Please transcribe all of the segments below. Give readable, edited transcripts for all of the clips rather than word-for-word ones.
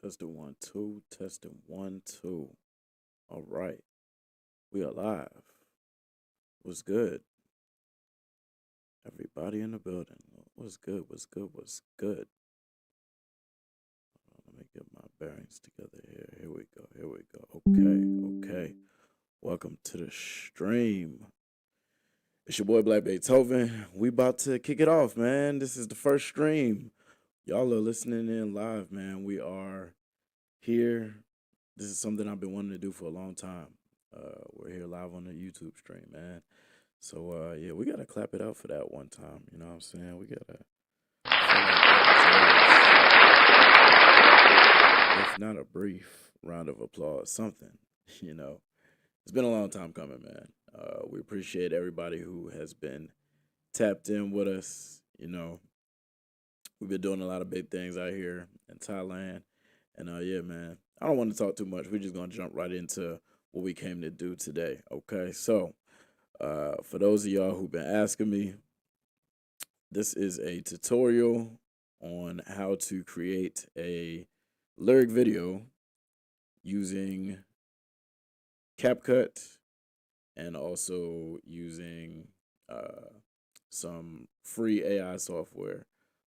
Testing 1 2, testing 1 2. All right, we are live. What's good? Everybody in the building. What's good? What's good? What's good? Let me get my bearings together here. Here we go. Here we go. Okay. Welcome to the stream. It's your boy Black Beethoven. We about to kick it off, man. This is the first stream. Y'all are listening in live, man. We are here. This is something I've been wanting to do for a long time. We're here live on the YouTube stream, man. So yeah, we gotta clap it out for that one time. You know what I'm saying? We gotta if not a brief round of applause, something. You know, it's been a long time coming, man. We appreciate everybody who has been tapped in with us. You know, we've been doing a lot of big things out here in Thailand. And yeah, man, I don't want to talk too much. We're just going to jump right into what we came to do today, okay? So for those of y'all who've been asking me, this is a tutorial on how to create a lyric video using CapCut and also using some free AI software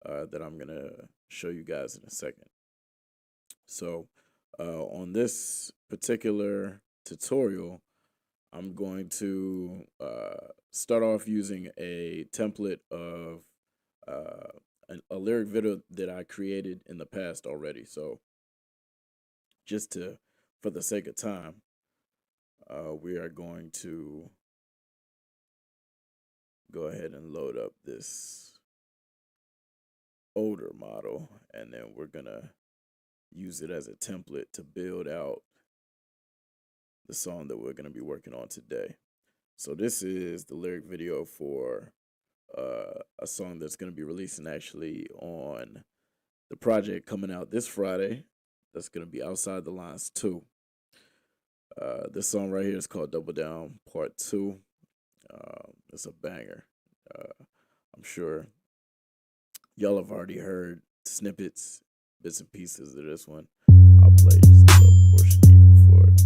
that I'm going to show you guys in a second. So on this particular tutorial, I'm going to start off using a template of a lyric video that I created in the past already. So just for the sake of time, we are going to go ahead and load up this older model, and then we're gonna use it as a template to build out the song that we're going to be working on today. So this is the lyric video for a song that's going to be releasing actually on the project coming out this Friday. That's going to be Outside the Lines 2. This song right here is called Double Down Part 2. It's a banger. I'm sure y'all have already heard snippets, bits and pieces of this one. I'll play just a little portion for it.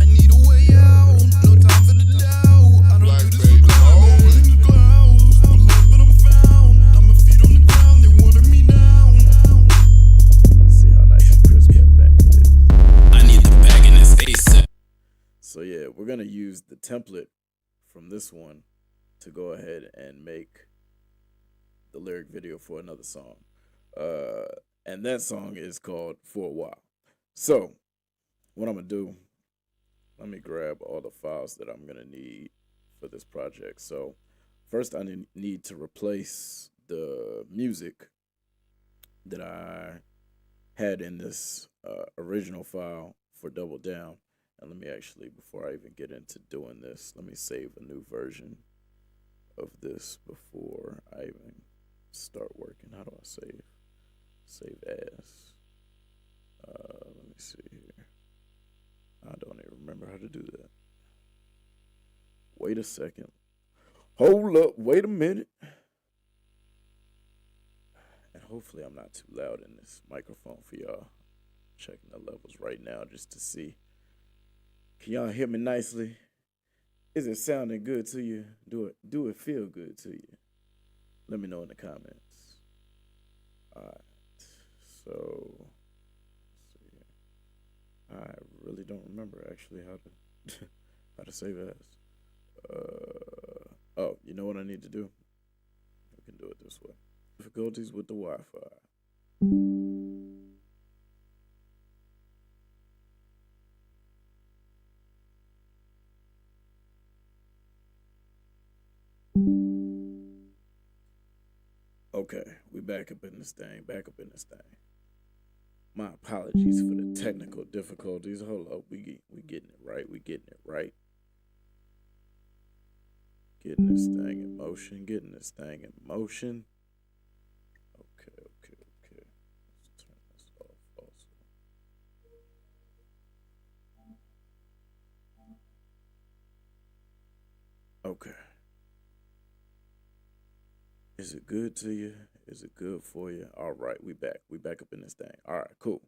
I need a way out, no time for the doubt. I don't do this for clout, in the clouds. But I'm found, I'm a feet on the ground, they water me down. See how nice and crisp that thing is. I need the bag in this ASAP. So yeah, we're gonna use the template from this one to go ahead and make the lyric video for another song. And that song is called For a While. So what I'm going to do, let me grab all the files that I'm going to need for this project. So first I need to replace the music that I had in this original file for Double Down. And let me actually, before I even get into doing this, let me save a new version of this before I even start working. How do I save? Save as. Let me see here. I don't even remember how to do that. Wait a second. Hold up. Wait a minute. And hopefully I'm not too loud in this microphone for y'all. Checking the levels right now just to see. Can y'all hear me nicely? Is it sounding good to you? Do it feel good to you? Let me know in the comments. All right. So, let's see here. I really don't remember actually how to save as. Oh, you know what I need to do? We can do it this way. Difficulties with the Wi-Fi. Okay, we back up in this thing. My apologies for the technical difficulties. Hold up, we getting it right. Getting this thing in motion. Okay. Let's turn this off also. Okay. Is it good to you? Is it good for you? All right, we back. We back up in this thing. All right, cool.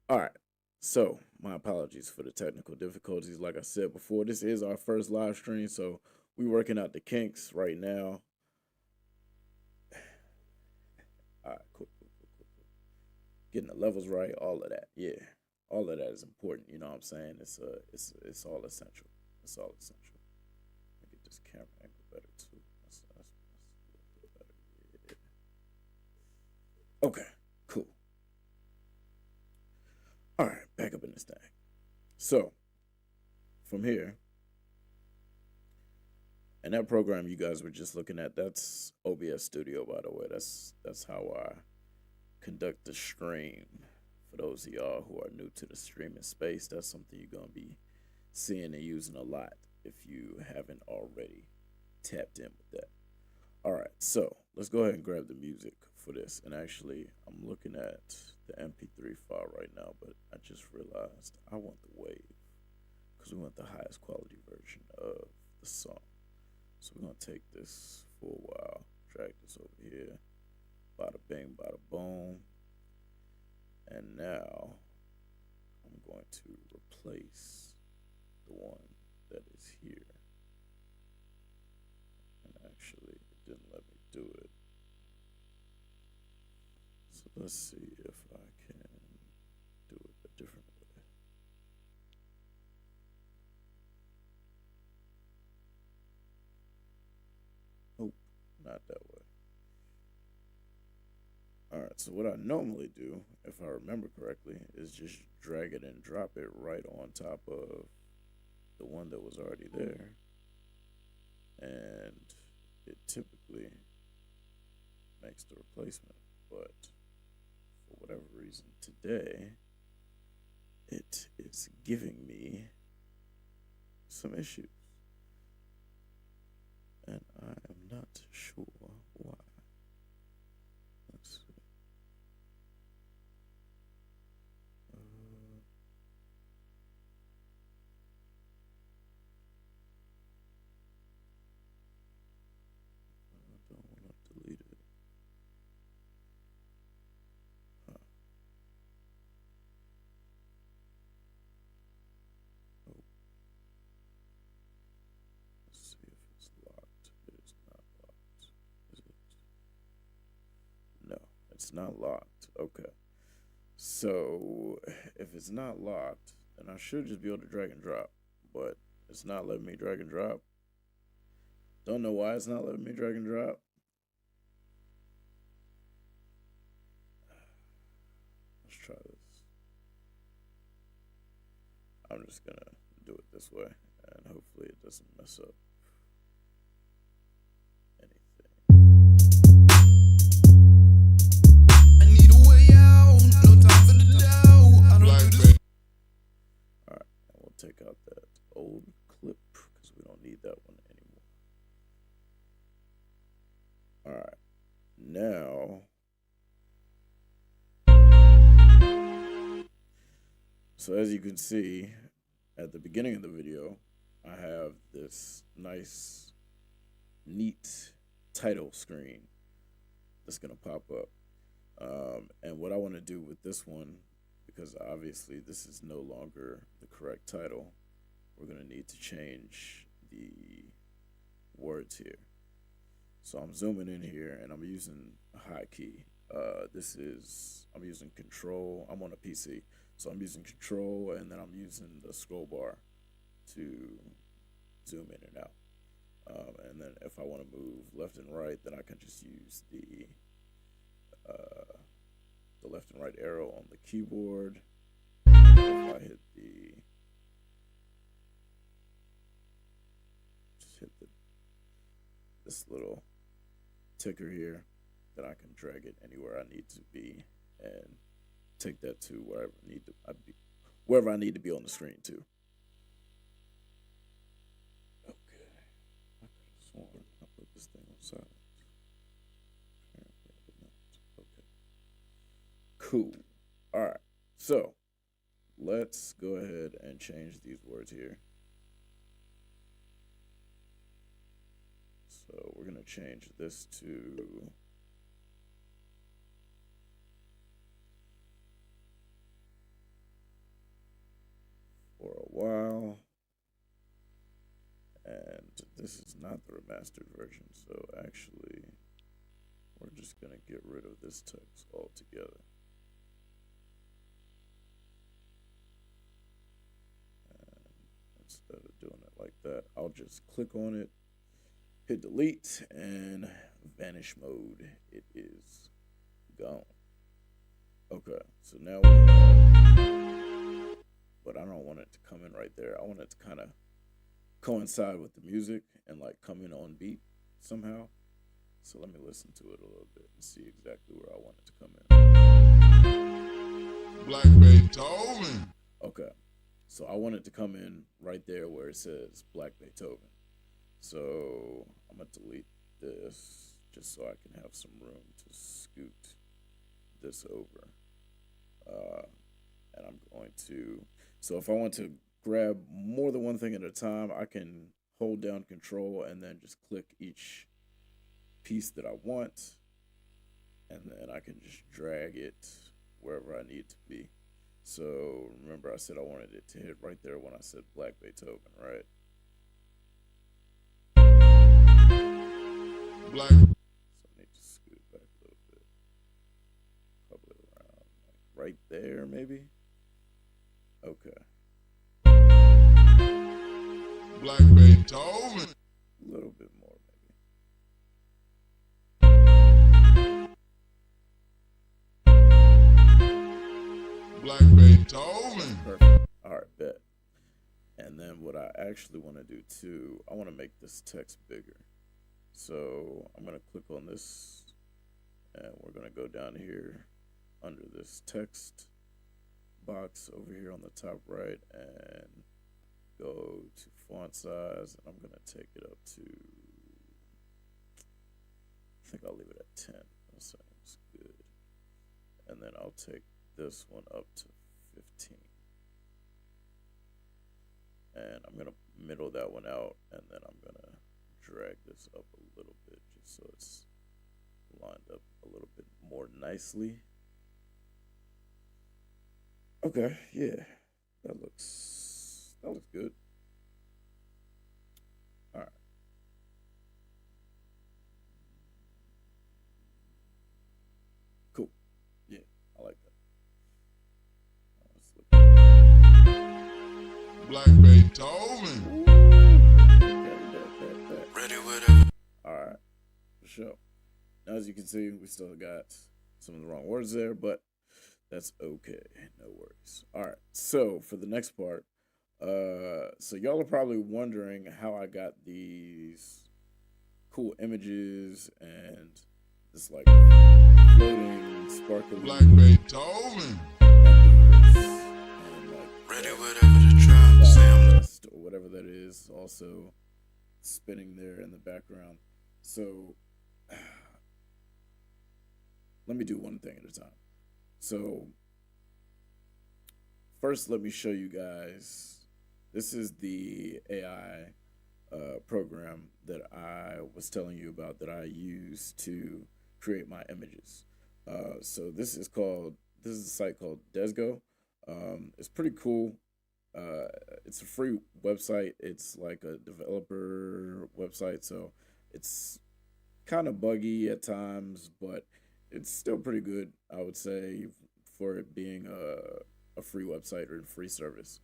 All right. So, my apologies for the technical difficulties. Like I said before, this is our first live stream, so we're working out the kinks right now. All right, cool. Getting the levels right, all of that. Yeah. All of that is important, you know what I'm saying? It's all essential. It's all essential. Let me get this camera angle better too. That's a little bit better. Yeah. Okay, cool. All right, back up in this thing. So, from here, and that program you guys were just looking at, that's OBS Studio, by the way. That's how I conduct the stream. For those of y'all who are new to the streaming space, that's something you're gonna be seeing and using a lot if you haven't already tapped in with that. All right, so let's go ahead and grab the music for this. And actually, I'm looking at the MP3 file right now, but I just realized I want the wave because we want the highest quality version of the song. So we're gonna take this for a while, drag this over here, bada bing, bada boom. And now I'm going to replace the one that is here. And actually, it didn't let me do it. So let's see if I can do it a different way. Nope, not that way. All right, so what I normally do, if I remember correctly, is just drag it and drop it right on top of the one that was already there. And it typically makes the replacement, but for whatever reason today, it is giving me some issues. And I am not sure why. Let's see. I don't want to delete it. Huh. Oh. Let's see if it's locked. It is not locked. Is it? No, it's not locked. Okay. So if it's not locked, then I should just be able to drag and drop. But it's not letting me drag and drop. Don't know why it's not letting me drag and drop. Let's try this. I'm just gonna do it this way, and hopefully it doesn't mess up anything. I need a way out, no time for the doubt. I don't do this. All right, and we'll take out that old clip because we don't need that one anymore. All right, now, so as you can see at the beginning of the video, I have this nice, neat title screen that's gonna pop up. And what I want to do with this one, because obviously this is no longer the correct title, we're gonna need to change the words here. So I'm zooming in here and I'm using a high key. I'm using control. I'm on a PC, so I'm using control and then I'm using the scroll bar to zoom in and out. And then if I want to move left and right, then I can just use the left and right arrow on the keyboard. And if I hit this little ticker here, then I can drag it anywhere I need to be and take that to wherever I need to be on the screen too. Okay, I could have sworn I put this thing on silent. Apparently I did not. Okay, cool. All right, so let's go ahead and change these words here. So we're gonna change this to while. And this is not the remastered version, so actually we're just gonna get rid of this text altogether. And instead of doing it like that, I'll just click on it, hit delete, and vanish mode. It is gone. Okay, so now we have, but I don't want it to come in right there. I want it to kind of coincide with the music and like come in on beat somehow. So let me listen to it a little bit and see exactly where I want it to come in. Black Beethoven. Okay, so I want it to come in right there where it says Black Beethoven. So I'm gonna delete this just so I can have some room to scoot this over. And I'm going to, so if I want to grab more than one thing at a time, I can hold down control and then just click each piece that I want. And then I can just drag it wherever I need to be. So remember I said I wanted it to hit right there when I said Black Beethoven, right? Black. So I need to scoot back a little bit. Probably around like right there maybe. Okay. Black Beethoven. A little bit more maybe. Black Beethoven. Perfect. All right, bet. And then what I actually want to do too, I want to make this text bigger. So I'm going to click on this and we're going to go down here under this text box over here on the top right and go to font size. And I'm going to take it up to, I think I'll leave it at 10. That sounds good. And then I'll take this one up to 15. And I'm going to middle that one out, and then I'm going to drag this up a little bit just so it's lined up a little bit more nicely. Okay, yeah, that looks good. All right. Cool. Yeah, I like that. Black Beethoven. Ready, whatever. All right, for sure. Now, as you can see, we still got some of the wrong words there, but that's okay. No worries. All right, so for the next part, so y'all are probably wondering how I got these cool images and this like floating, sparkling Black Beethoven. and like Ready, whatever the drop, Sam. or whatever that is, also spinning there in the background. So let me do one thing at a time. So first, let me show you guys. This is the AI program that I was telling you about that I use to create my images. So this is a site called Dezgo. It's pretty cool. It's a free website. It's like a developer website, so it's kind of buggy at times, but it's still pretty good, I would say, for it being a free website or a free service.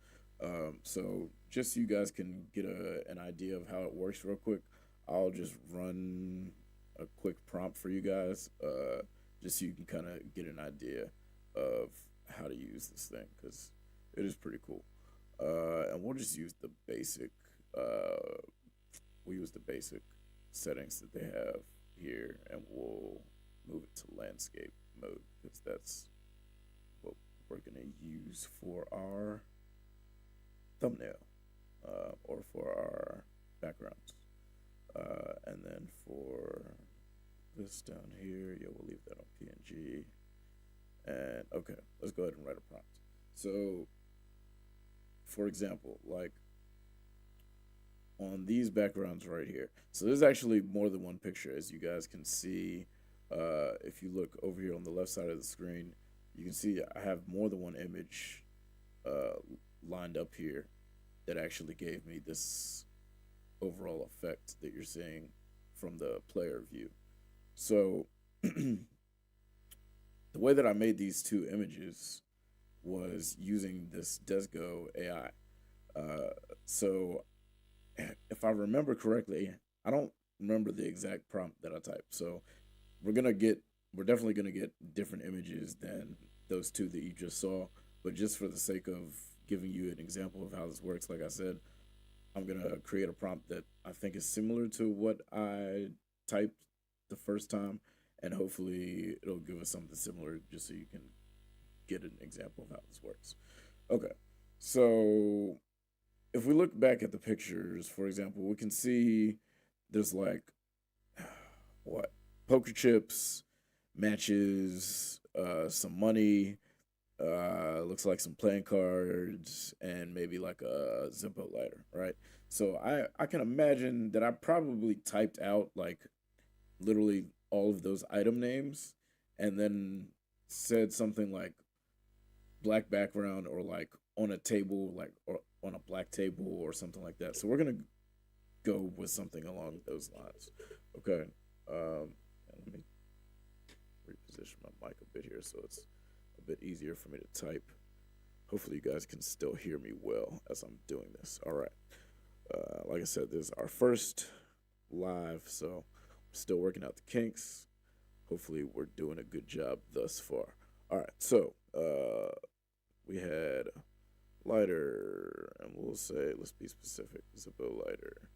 So just so you guys can get an idea of how it works real quick, I'll just run a quick prompt for you guys, just so you can kind of get an idea of how to use this thing, because it is pretty cool. And we'll just use the basic, settings that they have here, and we'll move it to landscape mode, because that's what we're gonna use for our thumbnail, or for our backgrounds. And then for this down here, yeah, we'll leave that on PNG. And okay, let's go ahead and write a prompt. So, for example, like on these backgrounds right here. So there's actually more than one picture, as you guys can see. If you look over here on the left side of the screen, you can see I have more than one image lined up here. that actually gave me this overall effect that you're seeing from the player view. So the way that I made these two images was using this Dezgo AI. So if I remember correctly, I don't remember the exact prompt that I typed. So we're gonna get we're definitely gonna get different images than those two that you just saw. But just for the sake of giving you an example of how this works, like I said, I'm gonna create a prompt that I think is similar to what I typed the first time, and hopefully it'll give us something similar just so you can get an example of how this works. Okay, so if we look back at the pictures, for example, we can see there's like what poker chips, matches, some money, looks like some playing cards, and maybe like a Zippo lighter, right? So I can imagine that I probably typed out like literally all of those item names, and then said something like black background or like on a table, like or on a black table or something like that. So we're gonna go with something along those lines. Okay. Let me reposition my mic a bit here so it's a bit easier for me to type. Hopefully you guys can still hear me well as I'm doing this. All right. Like I said, this is our first live, so I'm still working out the kinks. Hopefully we're doing a good job thus far. All right, so we had lighter, and we'll say, let's be specific, Zippo lighter,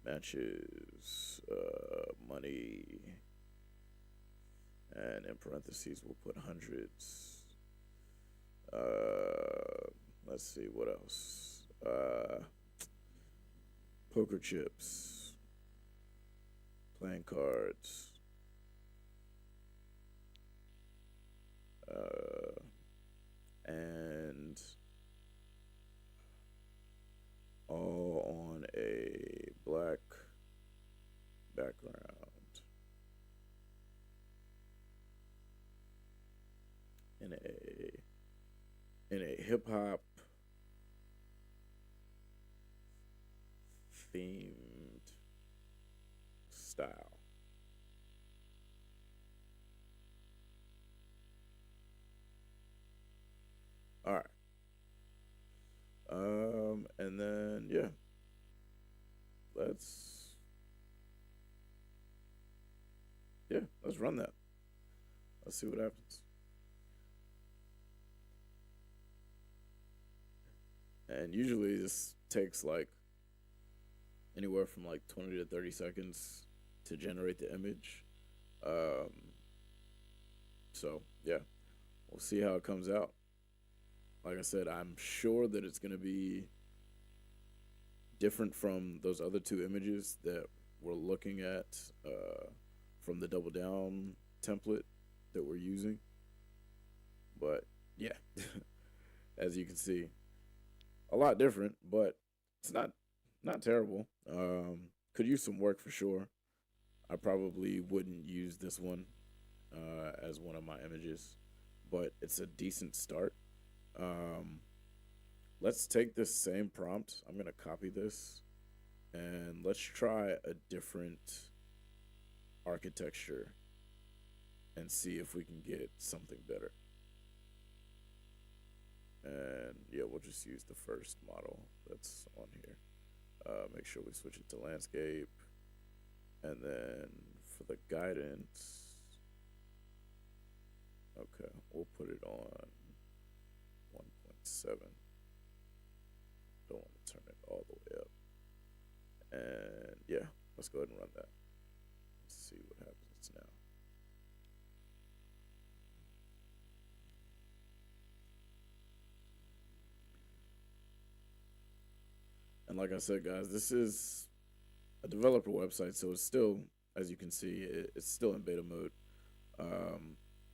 matches, money, and in parentheses we'll put hundreds. Let's see what else. Poker chips, playing cards, and all on a black background. In a hip hop themed style. All right. And then yeah, let's run that. Let's see what happens. And usually this takes like anywhere from like 20 to 30 seconds to generate the image. So yeah, we'll see how it comes out. Like I said, I'm sure that it's going to be different from those other two images that we're looking at from the double down template that we're using. But yeah, as you can see, a lot different, but it's not terrible. Could use some work for sure. I probably wouldn't use this one as one of my images, but it's a decent start. Let's take this same prompt. I'm gonna copy this, and let's try a different architecture and see if we can get something better. And yeah, we'll just use the first model that's on here. Make sure we switch it to landscape, and then for the guidance, okay, we'll put it on 1.7. Don't want to turn it all the way up. And yeah, let's go ahead and run that. Let's see what happens now. And like I said, guys, this is a developer website, so it's still, as you can see, it's still in beta mode.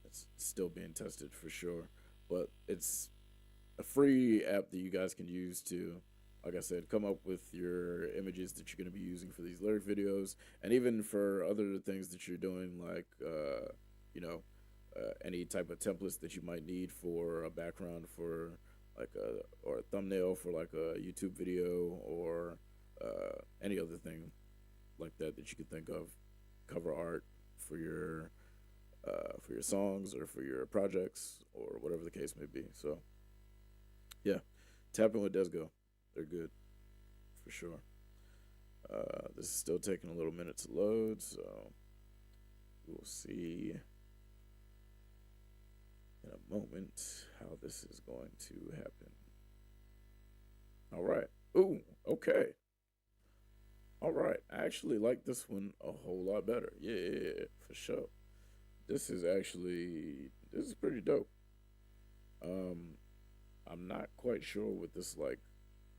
It's still being tested for sure, but it's a free app that you guys can use to, like I said, come up with your images that you're going to be using for these lyric videos, and even for other things that you're doing, like you know, any type of templates that you might need for a background for like a thumbnail for like a YouTube video or any other thing like that that you could think of, cover art for your songs or for your projects or whatever the case may be. So yeah, tap in with Dezgo. They're good for sure. This is still taking a little minute to load, so we'll see in a moment how this is going to happen. All right. Ooh, okay. All right. I actually like this one a whole lot better. Yeah, for sure. This is pretty dope. I'm not quite sure what this like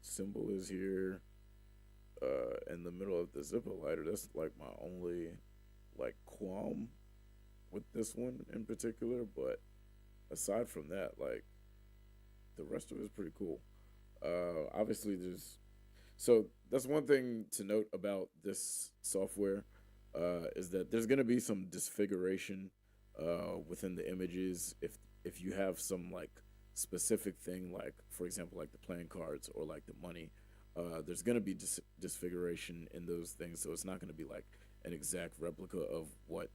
symbol is here in the middle of the zipper lighter. That's like my only like qualm with this one in particular, but aside from that, like the rest of it is pretty cool. Obviously so that's one thing to note about this software is that there's going to be some disfiguration within the images if you have some like specific thing, like for example like the playing cards or like the money. There's going to be disfiguration in those things, so it's not going to be like an exact replica of what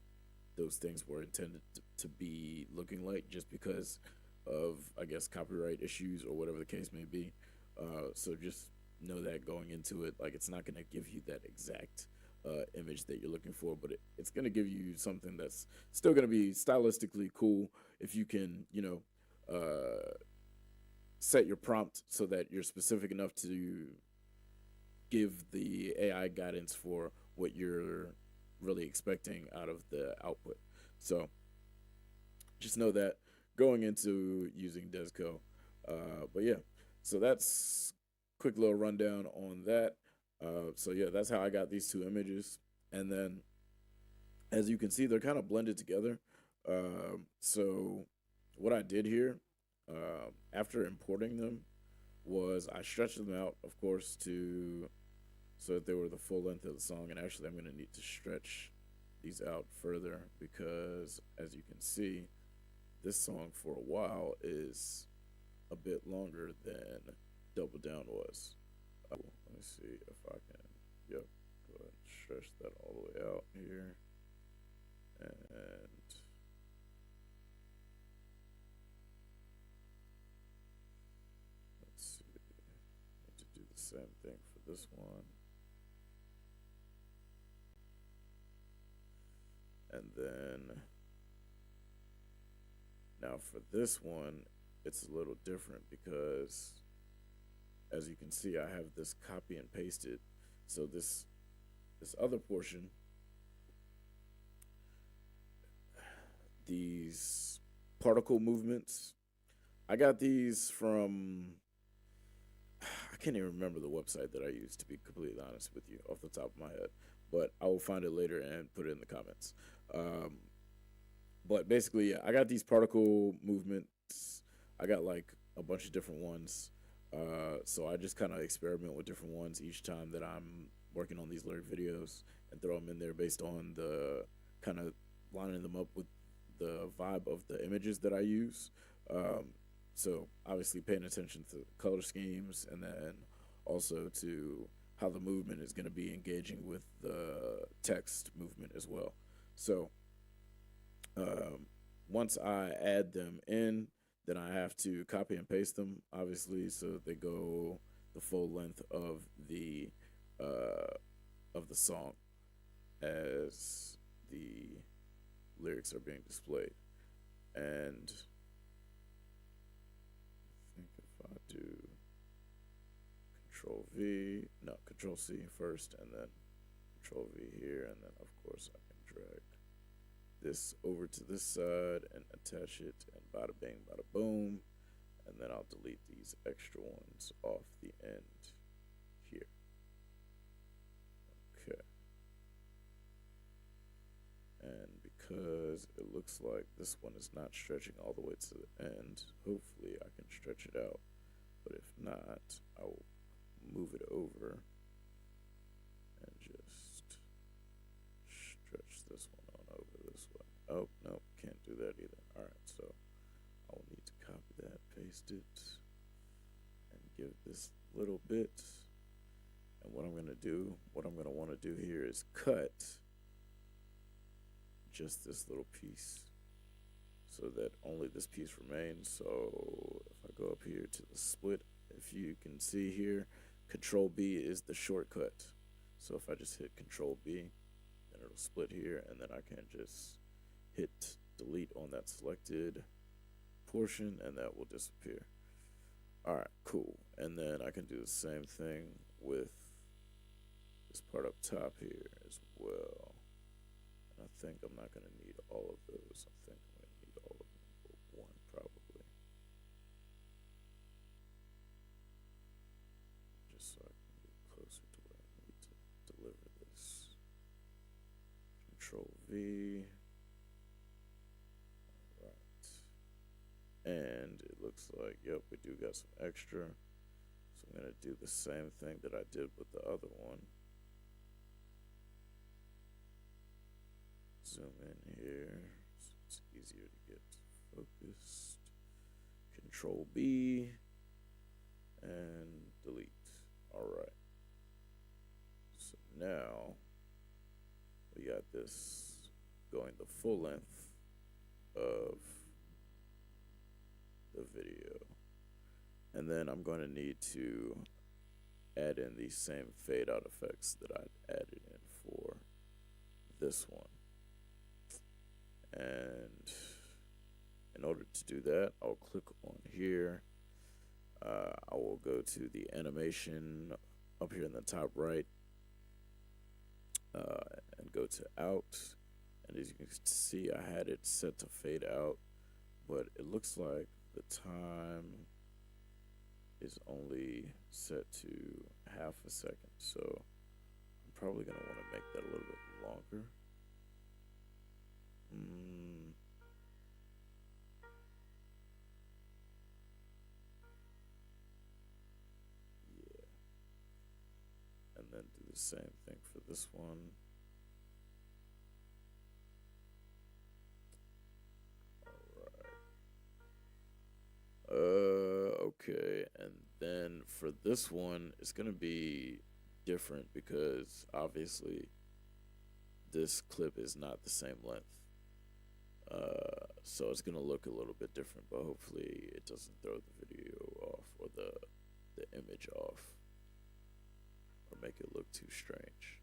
those things were intended to be looking like, just because of, I guess, copyright issues or whatever the case may be. So just know that going into it, like it's not going to give you that exact image that you're looking for, but it's going to give you something that's still going to be stylistically cool if you can, set your prompt so that you're specific enough to give the AI guidance for what you're really expecting out of the output. So just know that going into using Dezgo. But yeah, so that's quick little rundown on that. So yeah, that's how I got these two images. And then as you can see, they're kind of blended together. So what I did here, after importing them, was I stretched them out, of course, so that they were the full length of the song. And actually, I'm going to need to stretch these out further because, as you can see, this song for a while is a bit longer than Double Down was. Let me see if I can, yep, go ahead and stretch that all the way out here. And let's see, need to do the same thing for this one. And then now for this one, it's a little different because, as you can see, I have this copy and pasted. So this other portion, these particle movements, I got these from, I can't even remember the website that I used, to be completely honest with you, off the top of my head, but I will find it later and put it in the comments. But basically, yeah, I got these particle movements. I got like a bunch of different ones. So I just kind of experiment with different ones each time that I'm working on these lyric videos and throw them in there based on the kind of lining them up with the vibe of the images that I use. So obviously paying attention to color schemes and then also to how the movement is going to be engaging with the text movement as well. So once I add them in, then I have to copy and paste them, obviously, so they go the full length of the song as the lyrics are being displayed. And I think if I do Control C first, and then Control V here, and then of course I can drag this over to this side and attach it, and bada bing, bada boom, and then I'll delete these extra ones off the end here. Okay. And because it looks like this one is not stretching all the way to the end, hopefully I can stretch it out, but if not, I will move it over and just stretch this one on over this way. Oh, no, can't do that either. All right, so I will need to copy that, paste it, little bit. And what I'm going to do, what I'm going to want to do here is cut just this little piece so that only this piece remains. So if I go up here to the split, if you can see here, Control B is the shortcut. So if I just hit Control B, then it'll split here, and then I can just hit delete on that selected portion, and that will disappear. All right, cool. And then I can do the same thing with this part up top here as well. And I think I'm not going to need all of those. I think I'm going to need all of them but one probably. Just so I can get closer to where I need to deliver this. Control V. Alright. And it looks like, yep, we do got some extra. So I'm going to do the same thing that I did with the other one. Zoom in here so it's easier to get focused. Control B and delete. Alright. So now we got this going the full length of the video. And then I'm going to need to add in these same fade out effects that I added in for this one. And in order to do that, I'll click on here. I will go to the animation up here in the top right and go to out. And as you can see, I had it set to fade out, but it looks like the time is only set to half a second. So I'm probably going to want to make that a little bit longer. Yeah. And then do the same thing for this one. Okay, and then for this one, it's gonna be different because obviously this clip is not the same length. So it's gonna look a little bit different, but hopefully it doesn't throw the video off or the image off or make it look too strange.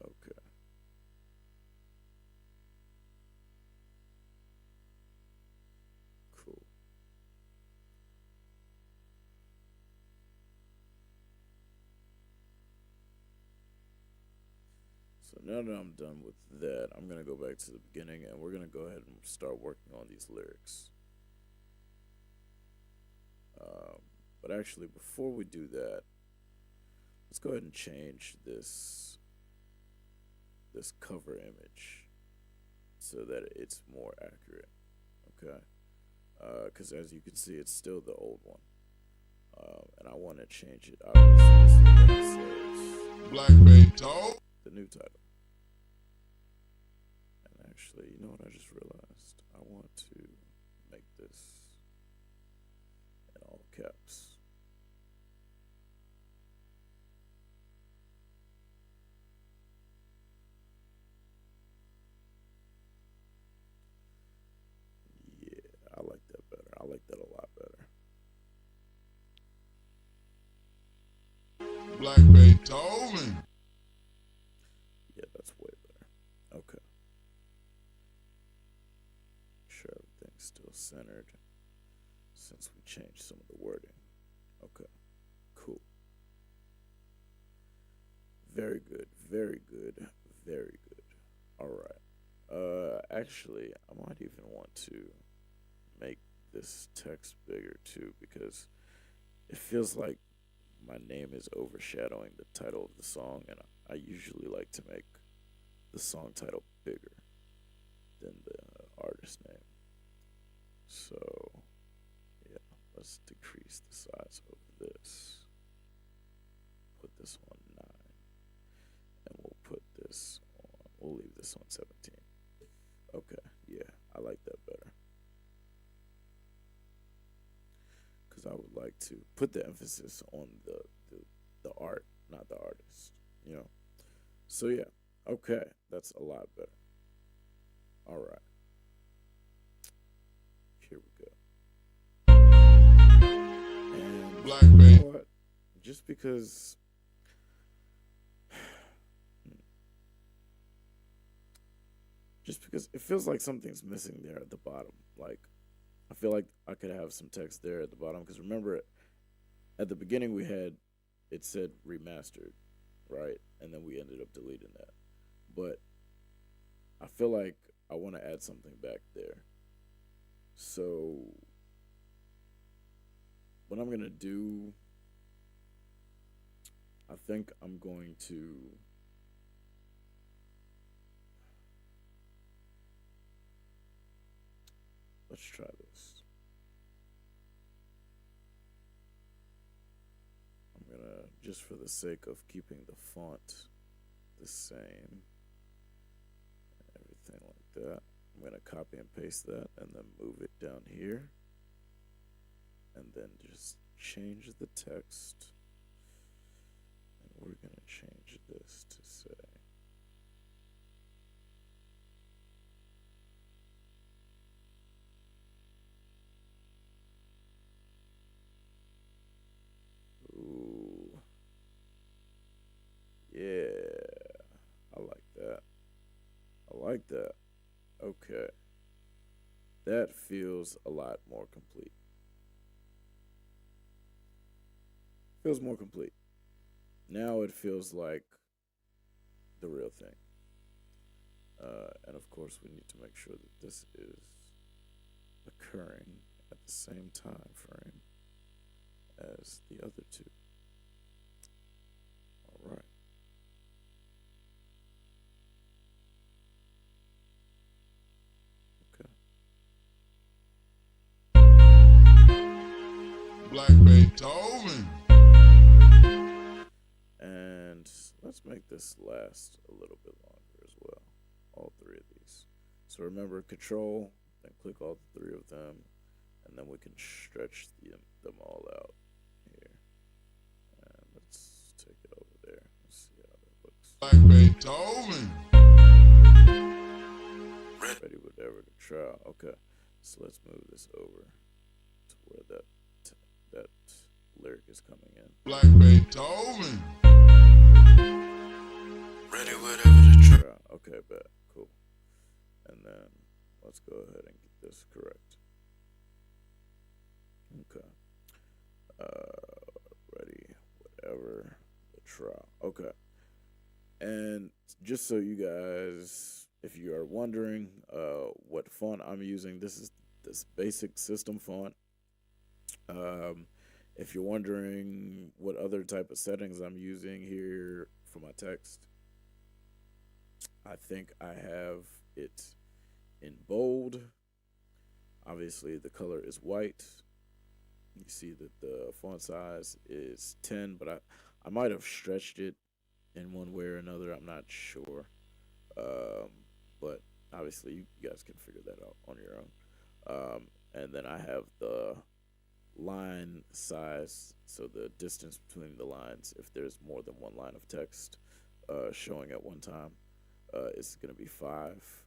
Okay. Cool. So now that I'm done with that, I'm going to go back to the beginning and we're going to go ahead and start working on these lyrics. But actually, before we do that, let's go ahead and change this cover image so that it's more accurate, okay? Because as you can see, it's still the old one. And I want to change it, obviously, so it says Black Beethoven. the new title. And actually, you know what I just realized? I want to make this in all caps. Yeah, I like that better. I like that a lot better. Black Beethoven. Yeah, that's way better. Okay. Make sure everything's still centered since we changed some of the wording. Okay, cool. Very good, very good, very good. All right. Actually, I might even want to make this text bigger too because it feels like my name is overshadowing the title of the song, and I usually like to make the song title bigger than the artist name. So, yeah, let's decrease the size of this. Put this on 9, and we'll put this on, we'll leave this on 17. Okay, yeah, I like that better. Because I would like to put the emphasis on the art, not the artist. You know. So yeah, okay, that's a lot better. All right, here we go. And Black you bait. know what? Just because. Just because it feels like something's missing there at the bottom. Like, I feel like I could have some text there at the bottom. Because remember, at the beginning we had, it said remastered, right? And then we ended up deleting that. But I feel like I want to add something back there. So, what I'm going to do, I think I'm going to. Let's try this. I'm gonna, just for the sake of keeping the font the same and everything like that, I'm gonna copy and paste that and then move it down here. And then just change the text. And we're gonna change this to say, ooh, yeah, I like that. I like that. Okay. That feels a lot more complete. Feels more complete. Now it feels like the real thing. And of course, we need to make sure that this is occurring at the same time frame as the other two. All right. Okay. Black Beethoven. And let's make this last a little bit longer as well. All three of these. So remember, Control, then click all three of them, and then we can stretch them all out here. And let's take it over there. Let's see how that looks. Black Beethoven. Ready, whatever to try. Okay, so let's move this over to where that lyric is coming in. Black Beethoven. Ready, whatever to try. Okay, bet. Cool. And then let's go ahead and get this correct. Okay. Ready, whatever the trial. Okay. And just so you guys, if you are wondering what font I'm using, this is this basic system font. If you're wondering what other type of settings I'm using here for my text, I think I have it in bold. Obviously, the color is white. You see that the font size is 10, but I might have stretched it in one way or another. I'm not sure. But obviously, you guys can figure that out on your own. And then I have the line size, so the distance between the lines, if there's more than one line of text showing at one time, is going to be 5.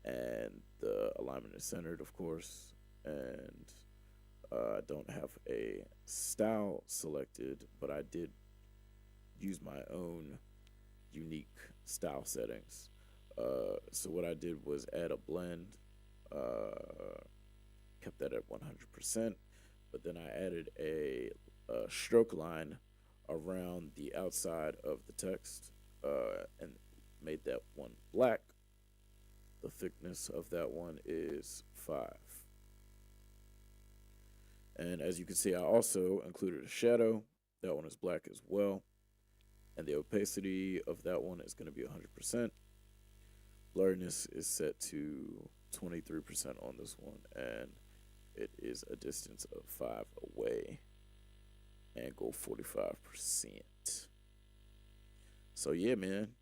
And the alignment is centered, of course. And I don't have a style selected, but I did use my own unique style settings. So what I did was add a blend, kept that at 100%, but then I added a stroke line around the outside of the text and made that one black. The thickness of that one is 5. And as you can see, I also included a shadow. That one is black as well. And the opacity of that one is going to be 100%. Blurriness is set to 23% on this one, and it is a distance of 5 away. And go 45%. So yeah, man.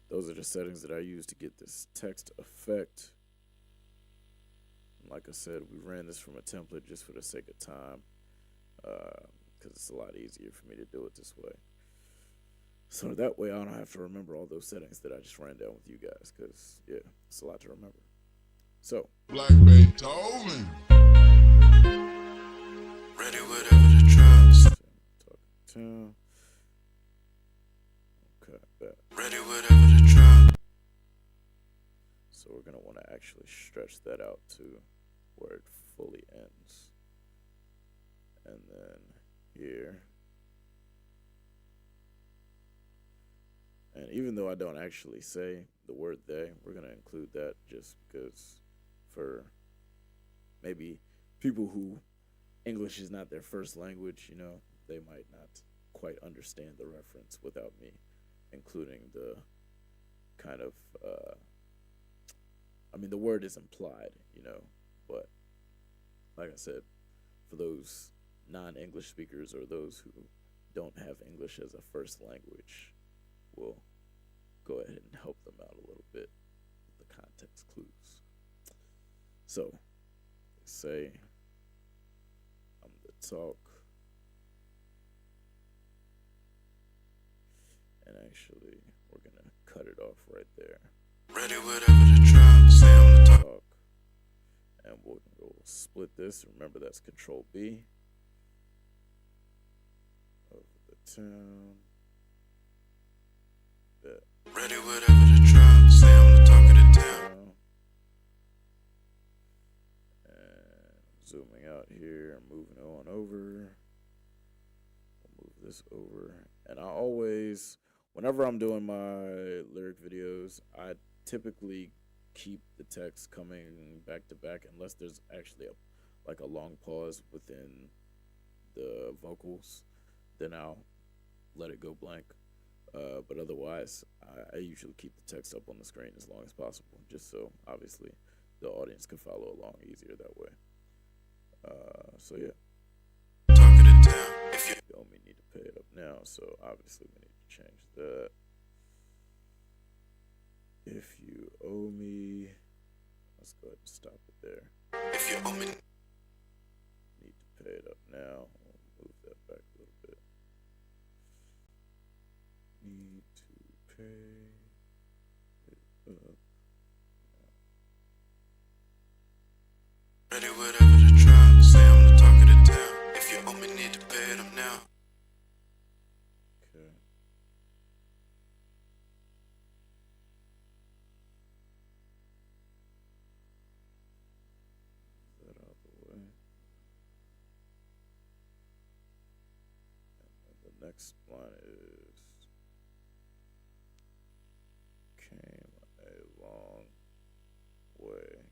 Those are the settings that I use to get this text effect. Like I said, we ran this from a template just for the sake of time. because it's a lot easier for me to do it this way. So that way I don't have to remember all those settings that I just ran down with you guys, because, yeah, it's a lot to remember. So, Black Beethoven. Ready, whatever the drops. talking to. Okay, bet. Ready, whatever the drop. So we're going to want to actually stretch that out to where it fully ends. And then here. And even though I don't actually say the word they, we're going to include that just because for maybe people who English is not their first language, you know, they might not quite understand the reference without me including the kind of, I mean, the word is implied, you know, but like I said, for those non-English speakers or those who don't have English as a first language, we'll go ahead and help them out a little bit with the context clues. So, say I'm the talk, and actually we're gonna cut it off right there. Ready, whatever the drop. Say I'm the talk. And we'll split this. Remember, that's Control B. Over the town. Bet. Ready, whatever the drop. Say I'm the talk of the town. And zooming out here, moving on over. We'll move this over. And I always, whenever I'm doing my lyric videos, I typically keep the text coming back to back unless there's actually a long pause within the vocals. Then I'll let it go blank. But otherwise, I usually keep the text up on the screen as long as possible, just so obviously the audience can follow along easier that way. So yeah. Talk of the town. If you owe me, need to pay it up now, so obviously we need to change that. If you owe me, let's go ahead and stop it there. If you owe me, need to pay it up now. We'll move that back a little bit. Need to pay it up. ready, whatever the drop. Say I'm the talk of the town. If you owe me, need to pay it up now. Okay. That out the way. And then the next line is came a long way.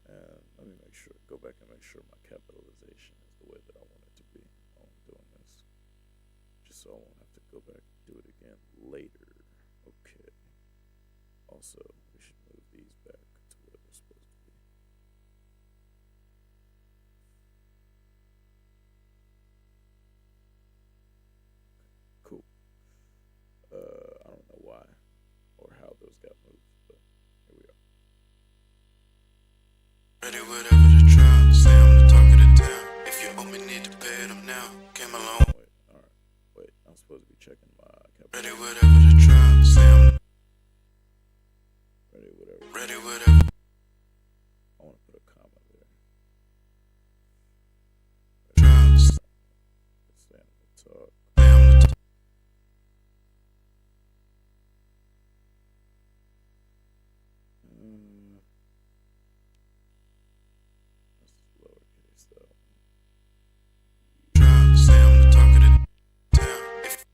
And let me make sure, go back and make sure my capitalization is the way that I want it to be while I'm doing this. Just so I won't have to go back and do it again later. Okay. Also, we should move these back to where they're supposed to be. Okay, cool. I don't know why or how those got moved, but here we are. Ready, whatever the drop. Say I'm the talk of the town. If you owe me, need to pay it up now. Came along. Wait, alright. Wait, I'm supposed to be checking my Ready, capitalization. whatever the drop. Say I'm Ready, whatever. ready, whatever. I want to put a comma there. Drops. Let's stay on the talk. Say I'm the talk. That's lowercase though. Drop. Say I'm the talk of the town. If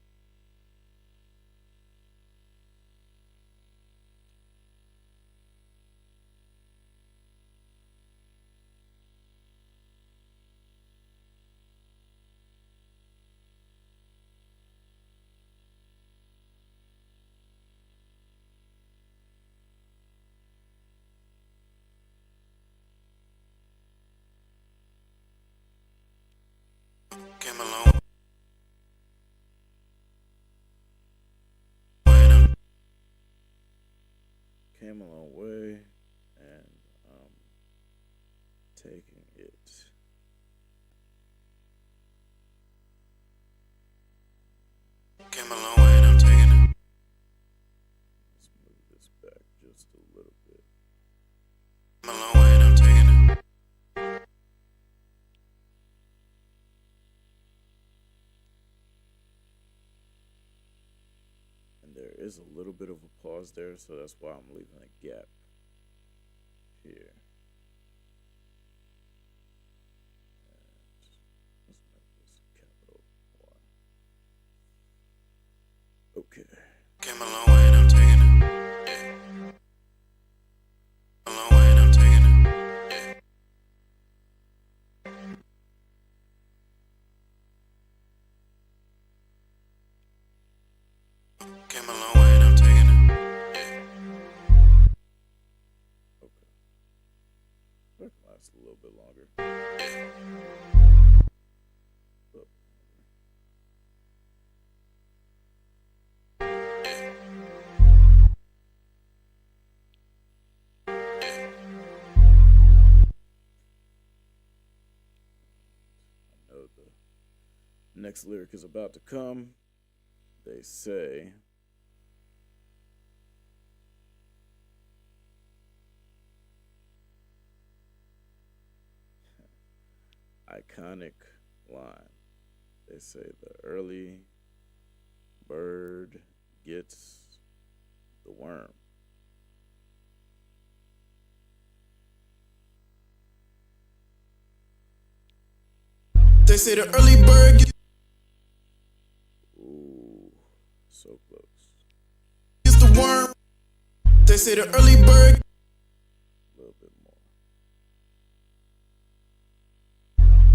came along. Came a long way, and I'm taking it And there is a little bit of a pause there, so that's why I'm leaving a gap here. And let's make this capital Y. Okay. Came a long way and I'm taking it. Yeah. A long way and I'm taking it. Yeah. Came a long way and I'm taking it. Yeah. Okay. That can last a little bit longer. The next lyric is about to come. They say, iconic line. They say the early bird gets the worm. They say the early bird gets So close. the worm. They say the early bird. A little bit more.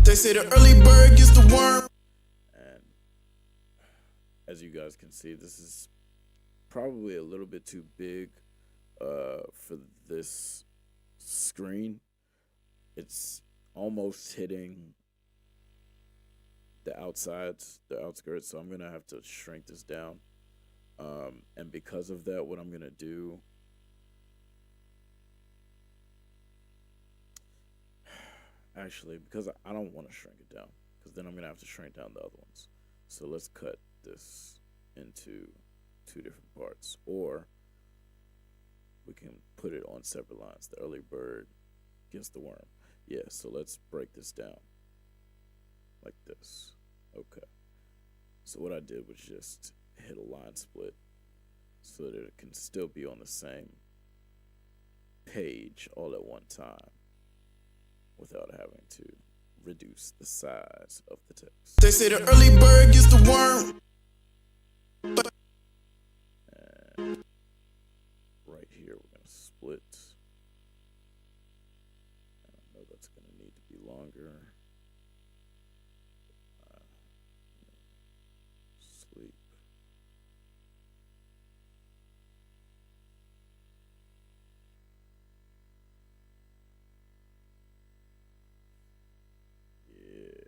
They say the early bird gets the worm. And as you guys can see, this is probably a little bit too big for this screen. It's almost hitting the outsides, the outskirts, so I'm gonna have to shrink this down. And because of that, what I'm gonna do, actually, because I don't want to shrink it down, because then I'm gonna have to shrink down the other ones. So let's cut this into 2 different parts, or we can put it on separate lines. The early bird gets the worm. Yeah, so let's break this down like this. Okay. So what I did was just hit a line split so that it can still be on the same page all at one time without having to reduce the size of the text. They say the early bird gets the worm. And right here we're gonna split. And I know that's gonna need to be longer. Sleep.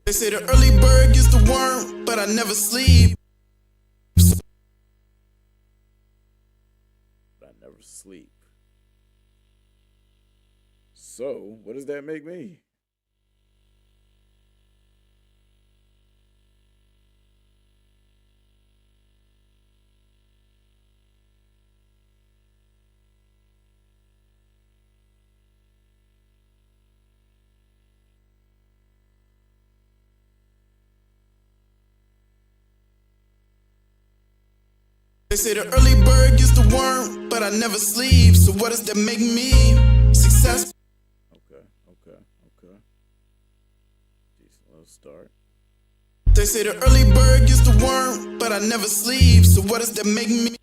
They say the early bird gets the worm, but I never sleep. But I never sleep. So, what does that make me? They say the early bird gets the worm, but I never sleep. So what does that make me? Successful. Okay. Decent little start. They say the early bird gets the worm, but I never sleep. So what does that make me?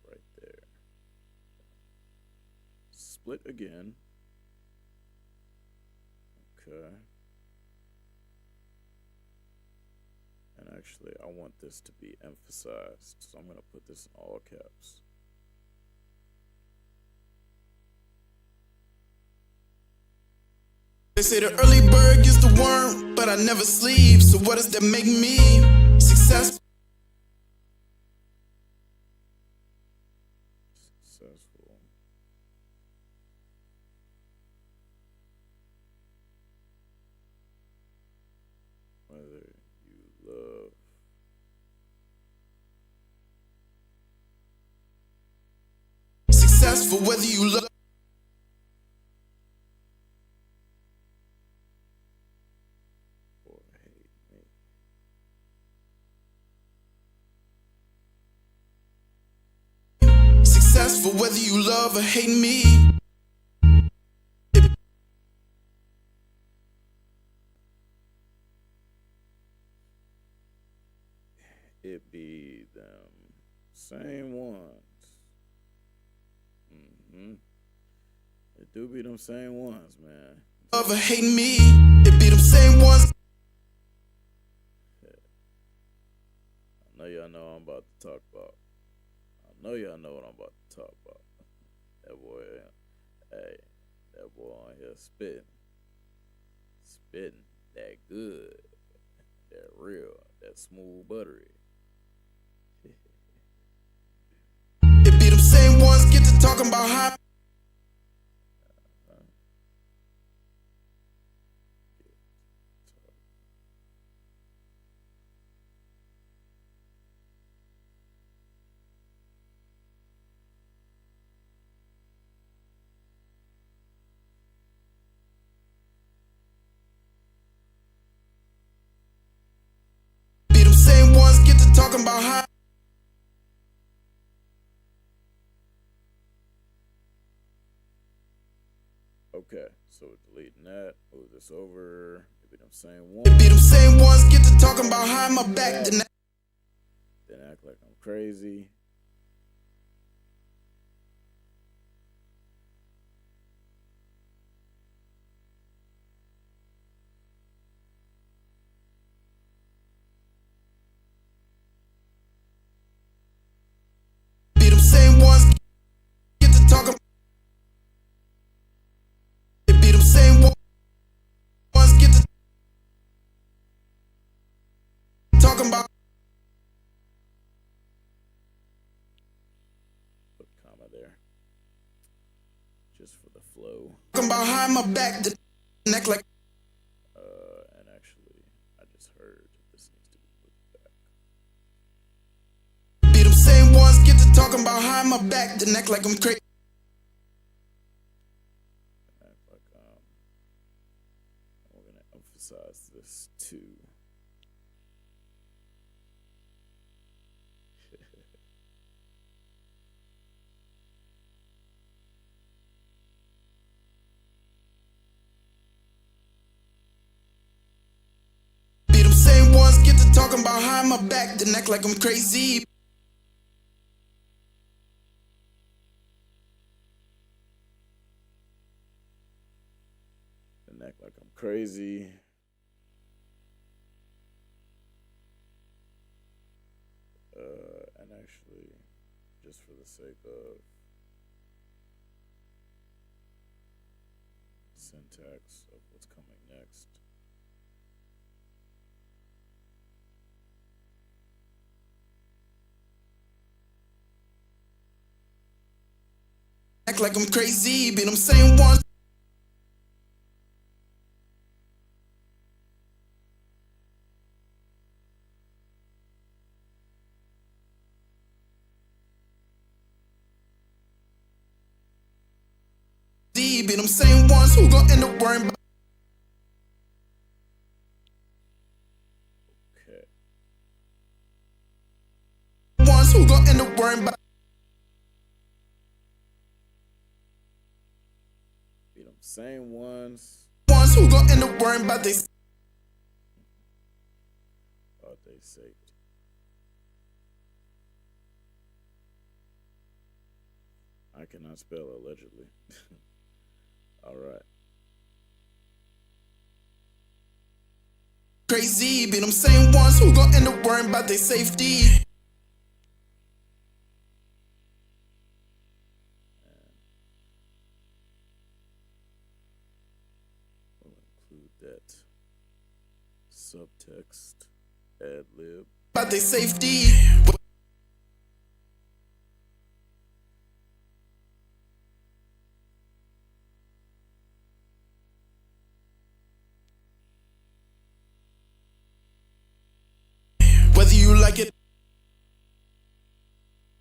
Right there. Split again. Okay. And actually, I want this to be emphasized, so I'm going to put this in all caps. They say the early bird gets the worm, but I never sleep. So what does that make me? Successful. Successful. Whether you love Successful whether you love or hate me. for whether you love or hate me. It be them same ones. It do be them same ones, man. Love or hate me. It be them same ones. I know y'all know what I'm about to talk about. I know y'all know what I'm about to talk about. That boy, hey, that boy on here spitting that good, that real, that smooth buttery. It be them same ones get to talking about how. Be them same ones get to talking about how. Okay, so we're deleting that. Move this over. It be them same It ones. be them same ones get to talking about how my back. Then act like I'm crazy. Be them same ones get to talking. It be them same ones get to talking about. Put a comma there, just for the flow. Talking about how my back. The neck like. And actually, I just heard this needs to be put back. Be them same ones get to talking about how my back. The neck like I'm crazy. Act like we're gonna emphasize this too. Be them same ones get to talking about how my back. The neck like I'm crazy. And act like I'm crazy. And actually, just for the sake of syntax of what's coming next. Act like I'm crazy. Be them same ones. Be them same ones who gon' end up worrying about. Okay. Ones who gon' end up worrying about. Be them same ones. Ones who gon' end up worrying about this. Thought they saved. I cannot spell allegedly. All right. Crazy, be them same ones who gon' end up worrying about their safety. We'll include that subtext, ad lib. About their safety. Whether you like it,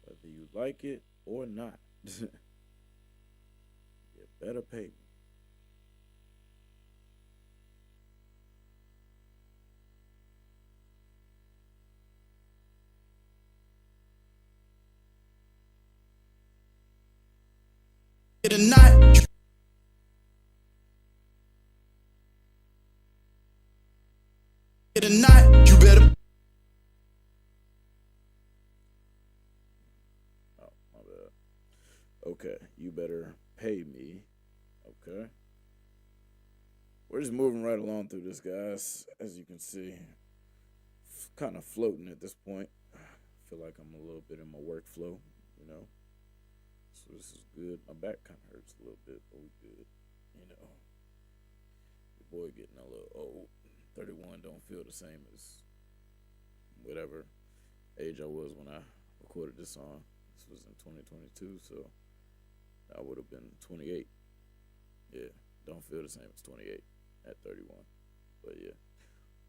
Whether you like it or not, you better pay me. it or not. It or not, you better. Oh, my bad. Okay, you better pay me. Okay. We're just moving right along through this, guys. As you can see, kind of floating at this point. I feel like I'm a little bit in my workflow, you know. So this is good. My back kind of hurts a little bit, but we good. You know, your boy getting a little old. 31 don't feel the same as whatever age I was when I recorded this song. This was in 2022, so I would have been 28. Yeah, don't feel the same as 28 at 31. But yeah,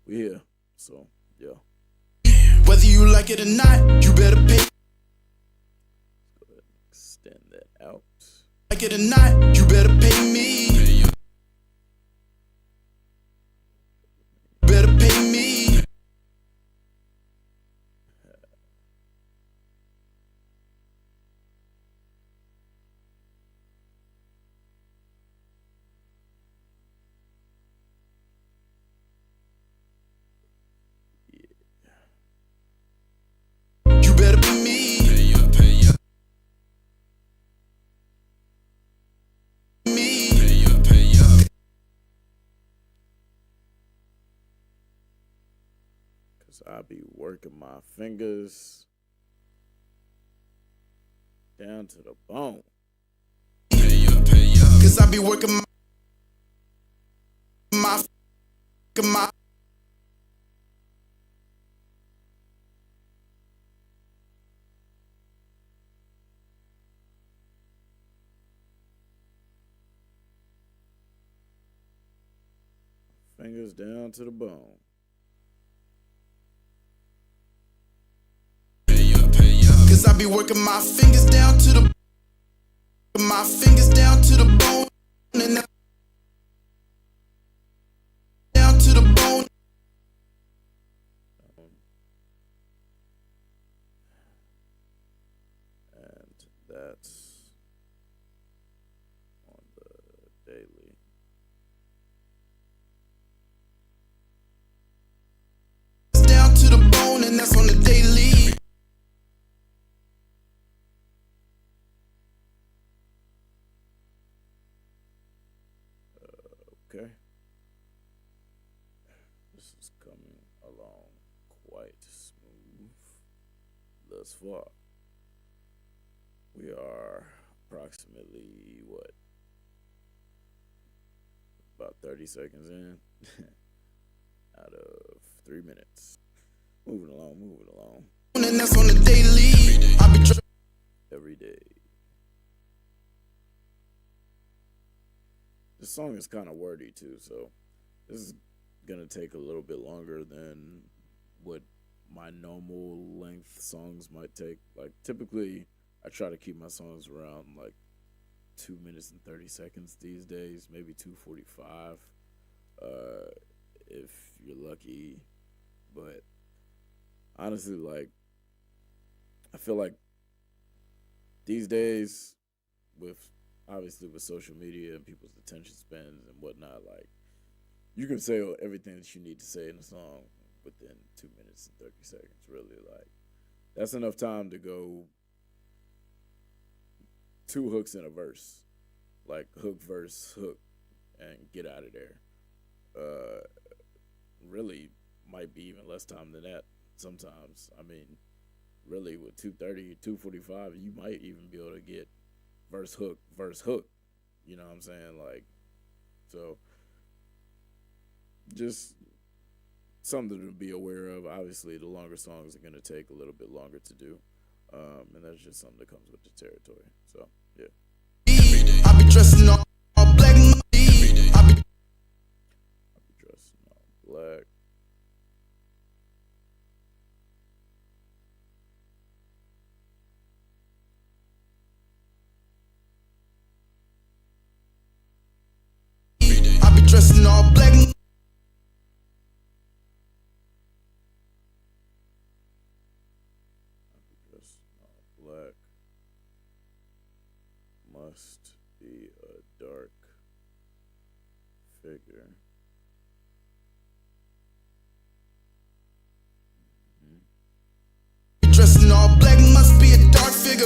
we here. So yeah. Whether you like it or not, you better pay. Let's go ahead and extend that out. Like it or not, you better pay me. Better pay me. You better pay me. Cause I be working my fingers down to the bone. Cause I be working my Fingers down to the bone. Cause I be working my fingers down to the bone. And down to the bone. And that's on the daily. Down to the bone, and that's on the daily. Okay. This is coming along quite smooth thus far. We are approximately, what, about 30 seconds in out of 3 minutes. Moving along. And that's on the daily. I be Every day. This song is kind of wordy too, so this is gonna take a little bit longer than what my normal length songs might take. Like typically I try to keep my songs around like 2 minutes and 30 seconds these days, maybe 2:45 if you're lucky. But honestly, like I feel like these days, with obviously with social media and people's attention spans and whatnot, like you can say everything that you need to say in a song within 2 minutes and 30 seconds. Really, like that's enough time to go 2 hooks in a verse, like hook, verse, hook, and get out of there. Really might be even less time than that sometimes. I mean, really with 2:30, 2:45, you might even be able to get verse, hook. You know what I'm saying? Like, so just something to be aware of. Obviously, the longer songs are going to take a little bit longer to do. And that's just something that comes with the territory. So, yeah. I be dressing all black. I be Dressing all black. dressing all black. Dressing all black. Must be a dark figure. Dressed in all black must be a dark figure.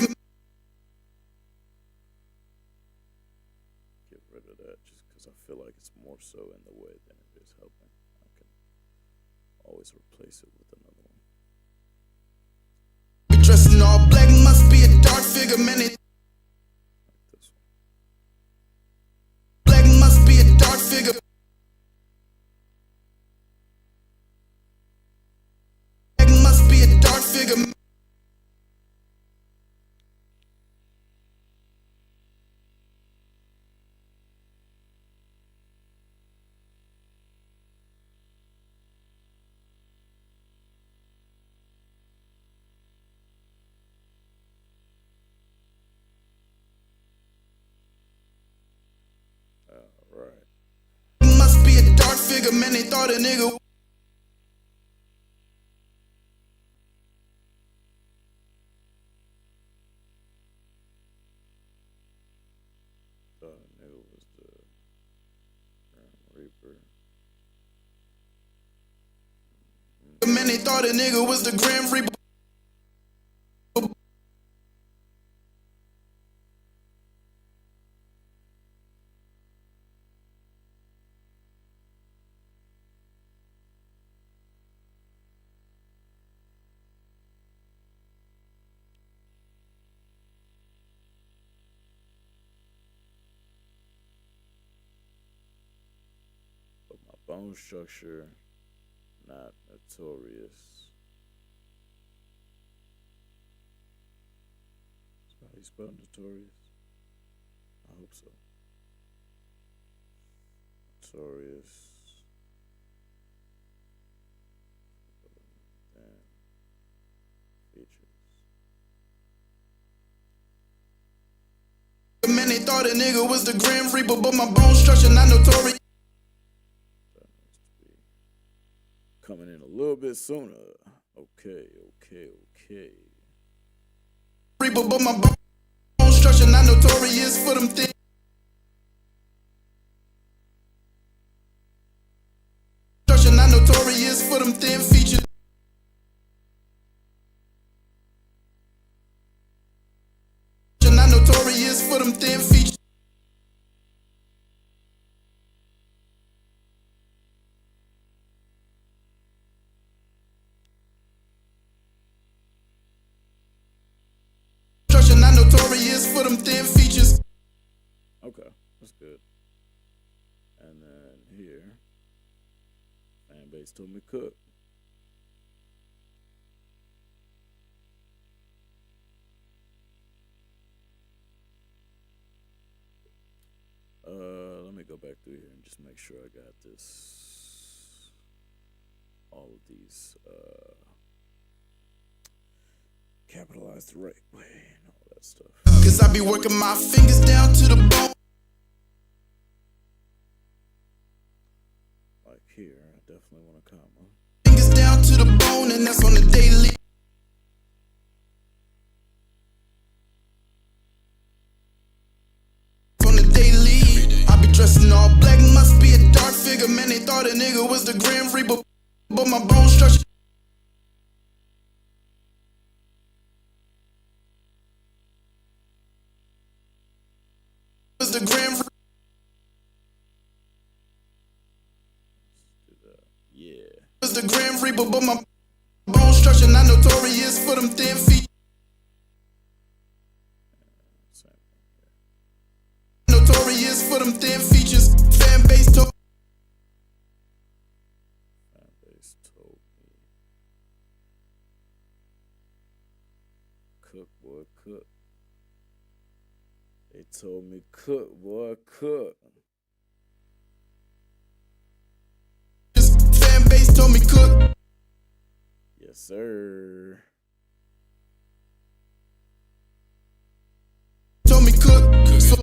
Get rid of that just because I feel like it's more so in the way than it is helping. I can always replace it with another one. Dressed in all black must be a dark figure, man. Like this one. Black must be a dark figure. Black must be a dark figure. Alright. Must be a dark figure, man. They thought a nigga. Thought I knew it was the Grim Reaper. Man, they thought a nigga was the Grim Reaper. But my bone structure, not notorious. Is that how you spell notorious? I hope so. Notorious. Then features. Man, they thought a nigga was the Grim Reaper, but my bone structure not notorious. That needs to be coming in a little bit sooner. Okay. Reaper, but my bone structure not notorious for them things. Structure not notorious for them thin features. Not notorious for them thin features. Structure not notorious for them thin features. Okay, that's good. And then here, fan base told me cook. Let me go back through here and just make sure I got this, all of these, capitalized the right way and all that stuff. Cause I be working my fingers down to the bone. Like here, I definitely want a comma. Fingers down to the bone, and that's on the daily. On the daily, I be dressed in all black, must be a dark figure. Man, they thought a nigga was the Grim Reaper, but my bone structure. Was the Grim Reaper. Let's do that. Yeah. Was the Grim Reaper, but my bone structure not notorious for them thin feet. Same thing here. Notorious for them thin features. Fan base told. Fan base told me. Cook, boy, cook. They told me cook, boy, cook. Fan base told me cook. Yes, sir. Told me cook. So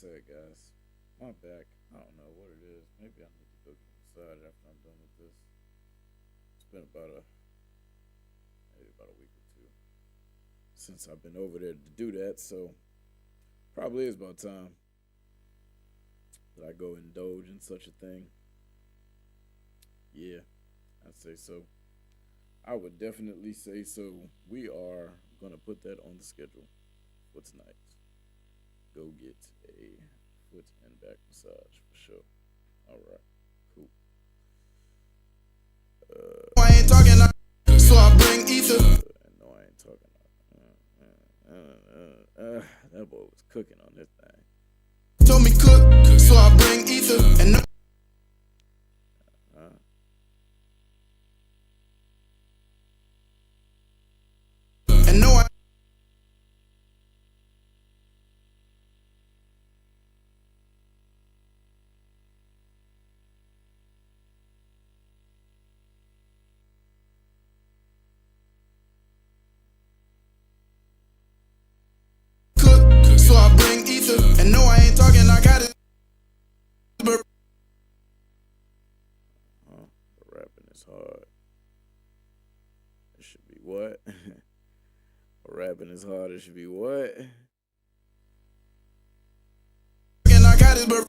said, guys, my back, I don't know what it is. Maybe I need to go get a massage after I'm done with this. It's been maybe about a week or two since I've been over there to do that, so probably is about time that I go indulge in such a thing. Yeah, I'd say so. I would definitely say so. We are gonna put that on the schedule for tonight. Go get a foot and back massage for sure. All right, cool. I ain't talking, so I bring ether. No, I ain't talking. That boy was cooking on this thing. Told me cook, so I bring ether. And no, and no, I cook, so I bring ether. And no, I ain't talking, I got it. The rapping is hard. It should be what? Rapping is hard. It should be what? And I got it, but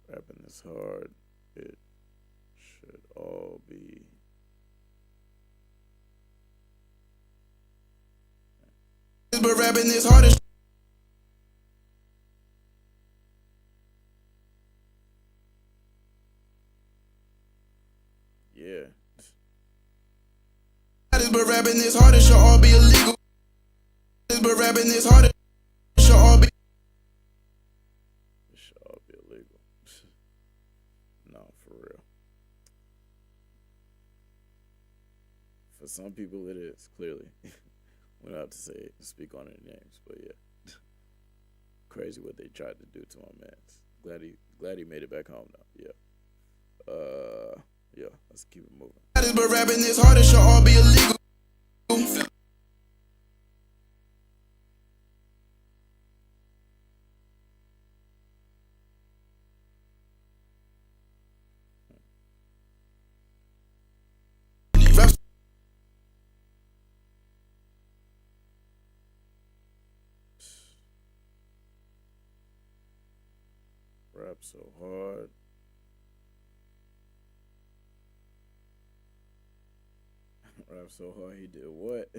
Rapping is hard. It should all be. but rapping is hard as Yeah. but rapping is hard, it should all be illegal. But rapping is hard, it should all be. It should all be illegal. No, for real. For some people, it is, clearly. We don't have to speak on any names, but yeah. Crazy what they tried to do to my man. Glad he made it back home now. Yeah. Yeah, let's keep it moving. But rapping is hard, it should all be illegal. Rap so hard. Rap so hard he did what?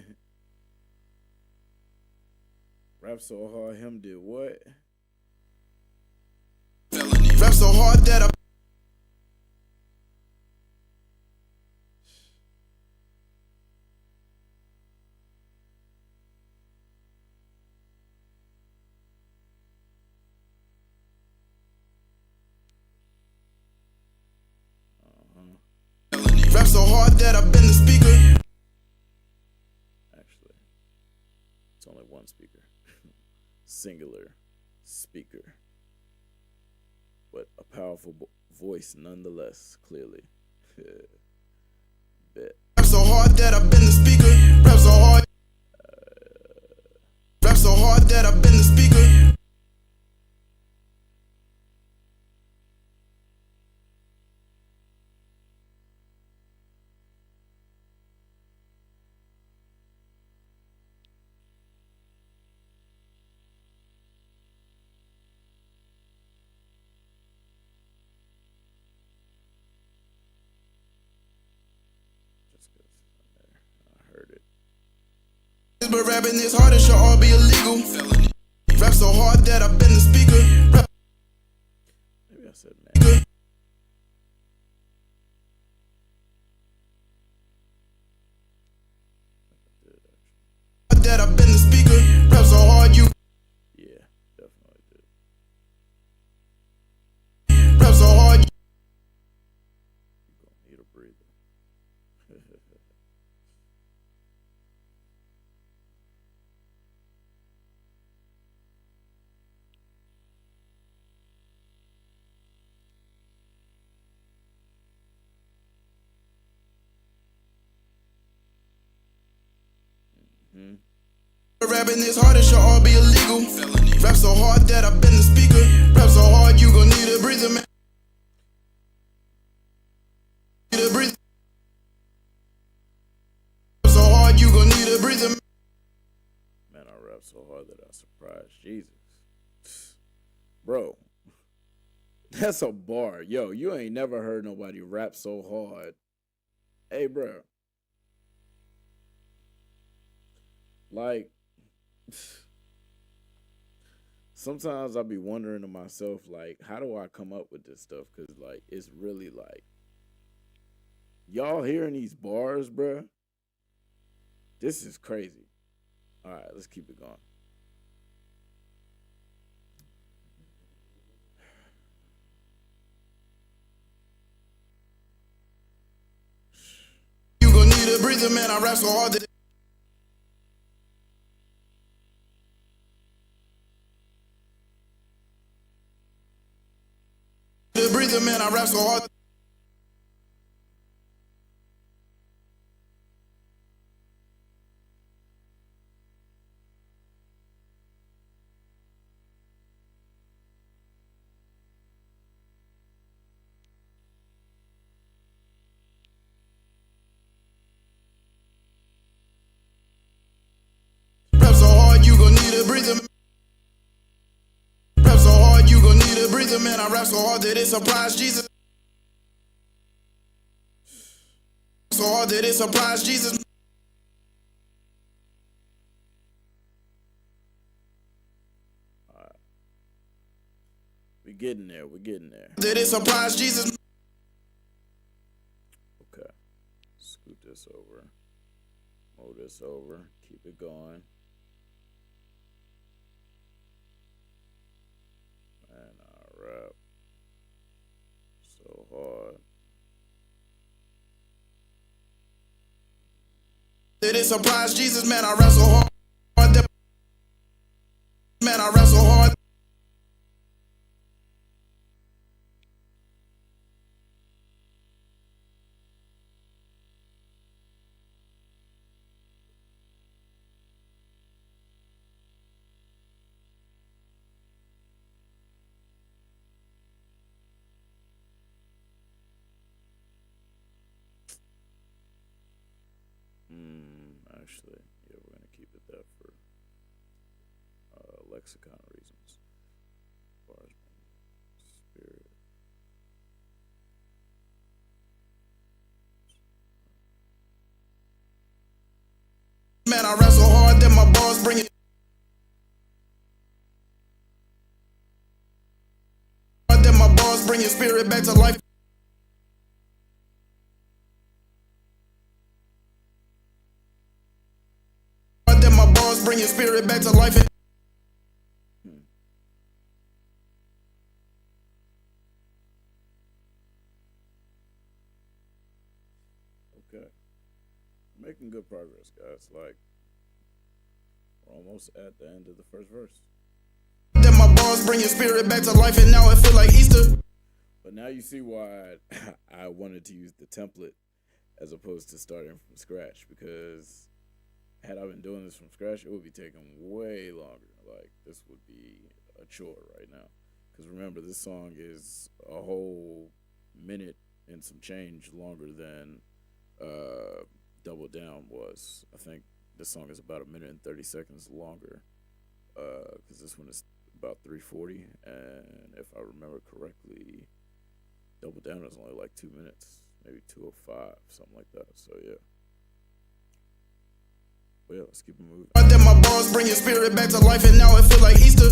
Rap so hard him did what? Rap so hard that I rap so hard that I've been the speaker. Actually, it's only one speaker. Singular speaker. But a powerful voice nonetheless, clearly. Bet. Rap so hard that I've been the speaker. Rap so hard. Rap so hard that I've been the speaker. Just because I heard it. But rapping is hard, it should all be illegal. Rap so hard that I've been the speaker. Rap Maybe I said man. that I've been the speaker. Rap so hard you. Yeah, definitely did. Rap so hard. You're gonna need a breather. rapping is hard, it should all be illegal. Rap so hard that I've been the speaker. Rap so hard you gon' need a breather, man. Need a breather. Rap so hard you gon' need a breather. Man, I rap so hard that I surprised Jesus. Bro, that's a bar. Yo, you ain't never heard nobody rap so hard. Hey, bro. Like, sometimes I be wondering to myself, like, how do I come up with this stuff? Because, like, it's really like, y'all hearing these bars, bro? This is crazy. All right, let's keep it going. You gon' need a breather, man. I rap so hard that the breather, man. I rap so hard. Rap so hard you gon' need a breather. Rap so hard you gon' need a breather, man. I rap so hard that it surprised Jesus. So hard that it surprised Jesus. All right. We're getting there. We're getting there. That it surprised Jesus. Okay. Scoot this over. Move this over. Keep it going. And I rap so hard. That it surprised Jesus, man. I rap so hard. That, man, I rap so hard. Actually, yeah, we're gonna keep it that for lexicon reasons. Bars, spirit. Man, I rap so hard that my bars bring it. That my bars bring your spirit back to life. That my bars bring your spirit back to life. Okay. Making good progress, guys. Like, we're almost at the end of the first verse. That my bars bring your spirit back to life, and now it feel like Easter. But now you see why I wanted to use the template as opposed to starting from scratch, because had I been doing this from scratch, it would be taking way longer. Like, this would be a chore right now. Because remember, this song is a whole minute and some change longer than Double Down was. I think this song is about 1:30 longer, because this one is about 3:40, and if I remember correctly, Double Down is only like 2 minutes, maybe 2:05, something like that. So yeah. Well, yeah, let's keep it moving. That my bars bring your spirit back to life, and now it feel like Easter.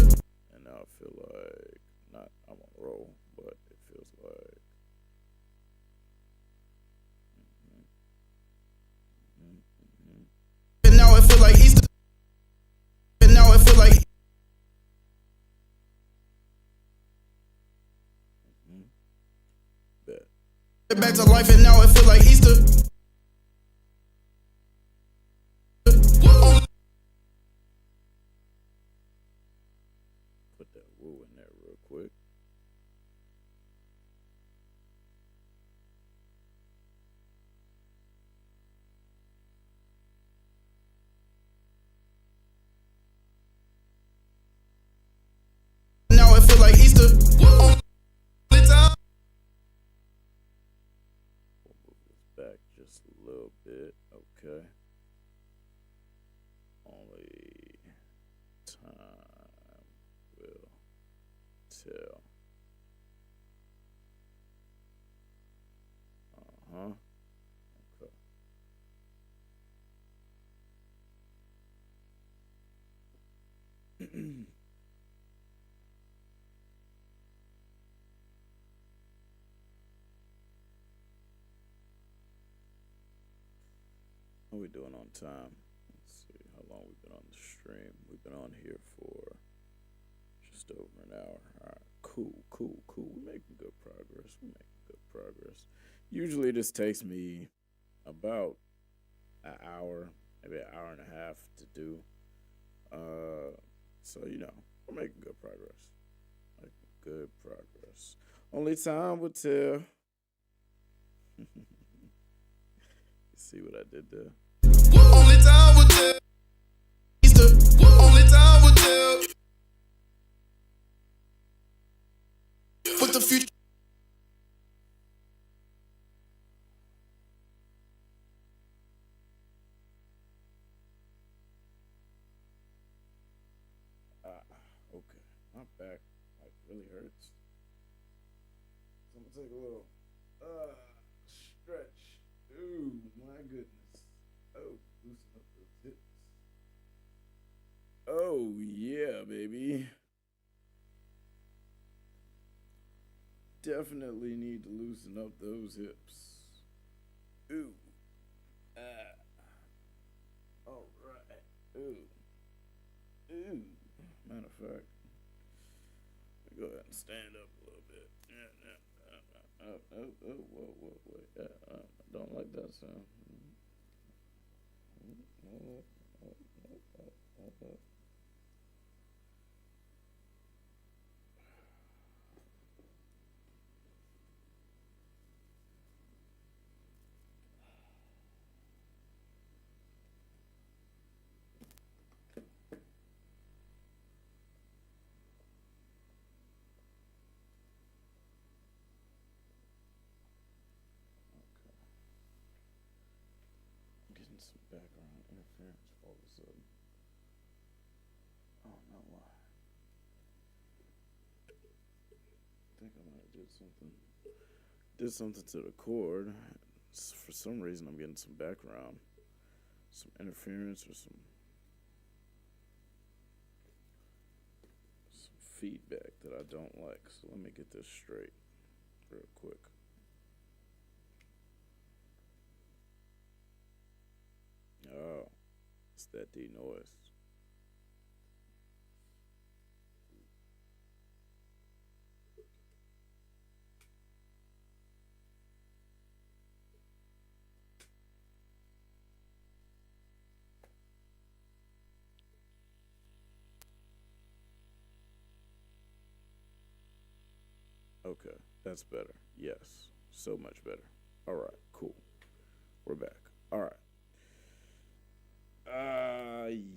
And now I feel like, not I'm on a roll, but it feels like. And now it feel like Easter. And now it feel like. Bet. Back to life, and now it feel like Easter. Put that woo in there real quick. feel like Easter. Only time. We'll move this back just a little bit. Okay. Only time will tell. Uh-huh. Okay. How we doing on time? Let's see how long we've been on the stream. We've been on here for just over an hour. All right, cool. We're making good progress. Usually this takes me about an hour, maybe an hour and a half to do. So we're making good progress. Only time will tell. You see what I did there? Only time will tell. Easter. Only time will tell. What the future. Okay. My back really hurts. So I'm gonna take a little stretch. Ooh, my goodness. Oh, loosen up those hips. Oh yeah, baby. Definitely need to loosen up those hips. Ooh. All right. Ooh. Matter of fact, let me go ahead and stand up a little bit. Whoa, wait. I don't like that sound. Getting some background interference all of a sudden. I don't know why. I think I might have did something to the cord. For some reason I'm getting some background, some interference or some feedback that I don't like. So let me get this straight real quick. Oh, it's that D noise. Okay, that's better. Yes, so much better. All right, cool. We're back. All right.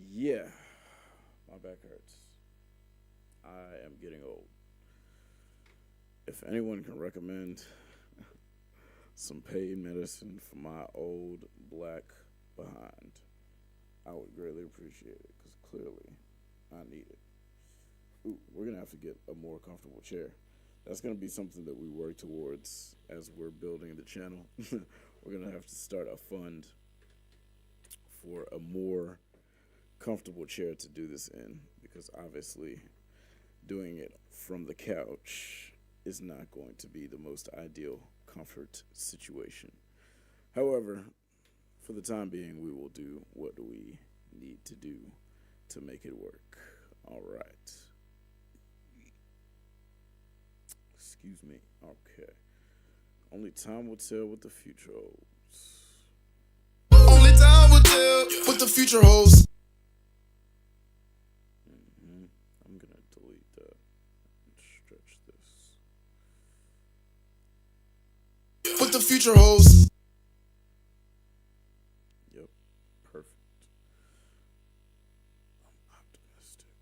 Yeah. My back hurts. I am getting old. If anyone can recommend some pain medicine for my old black behind, I would greatly appreciate it, because clearly I need it. Ooh, we're going to have to get a more comfortable chair. That's going to be something that we work towards as we're building the channel. We're going to have to start a fund for a more comfortable chair to do this in, because obviously doing it from the couch is not going to be the most ideal comfort situation. However, for the time being, we will do what we need to do to make it work. All right. Excuse me. Okay. Only time will tell what the future holds. Only time will tell what the future holds. I'm gonna delete that and stretch this. What the future holds. Yep, perfect. I'm optimistic.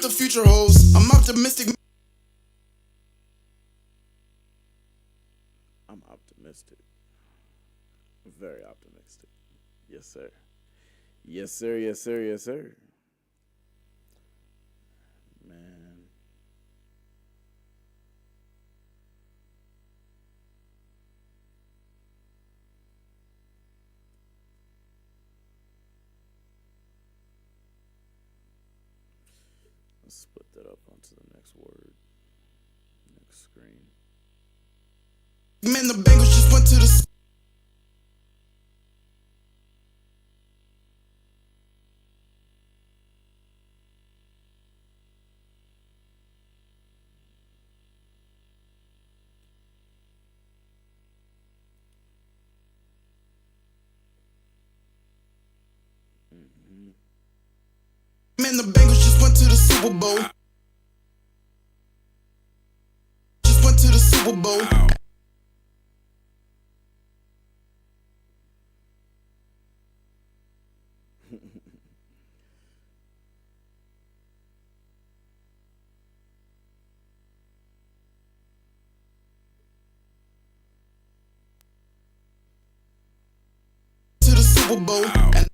the future holds. I'm optimistic. I'm optimistic. Very optimistic. Yes, sir. Yes, sir. Yes, sir. Yes, sir. Man. Let's split that up onto the next word. Next screen. Man, the Bengals just went to the. Man, the Bengals just went to the Super Bowl. Just went to the Super Bowl. To the Super Bowl. And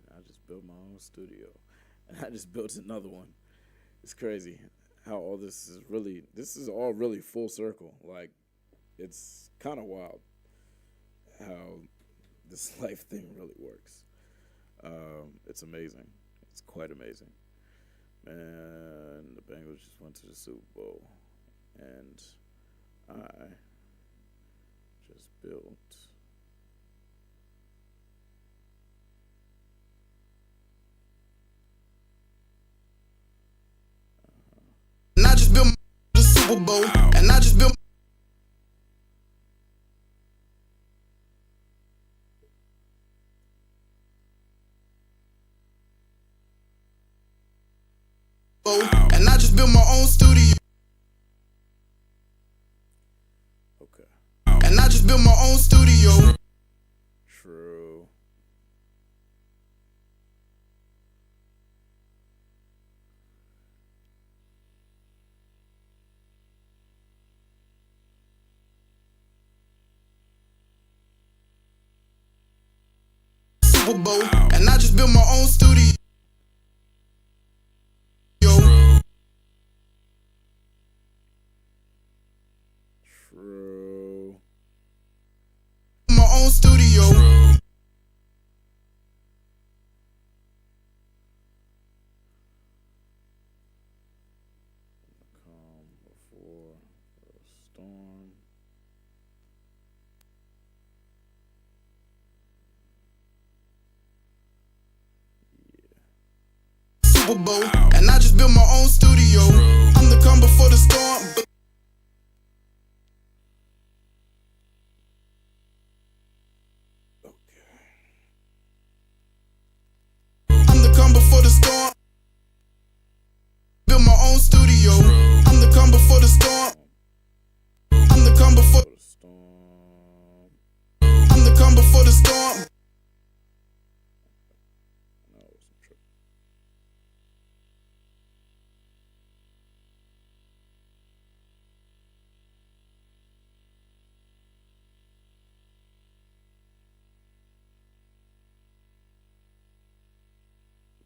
I just built my own studio. And I just built another one. It's crazy how all this is all really full circle. Like, it's kind of wild how this life thing really works. It's amazing. It's quite amazing. And the Bengals just went to the Super Bowl. And I just built I just built the Super Bowl. And I just built. And I just built my own studio. okay. And I just built my own studio. True. Super Bowl. And I just built my own studio. True. My own studio. Calm before the storm. Super Bowl. And I just built my own studio. I'm the calm before the storm. Okay. I'm the calm before the storm. Built my own studio. I'm the calm before the storm. I'm the calm before. The storm. I'm the calm before the storm. No, it wasn't true.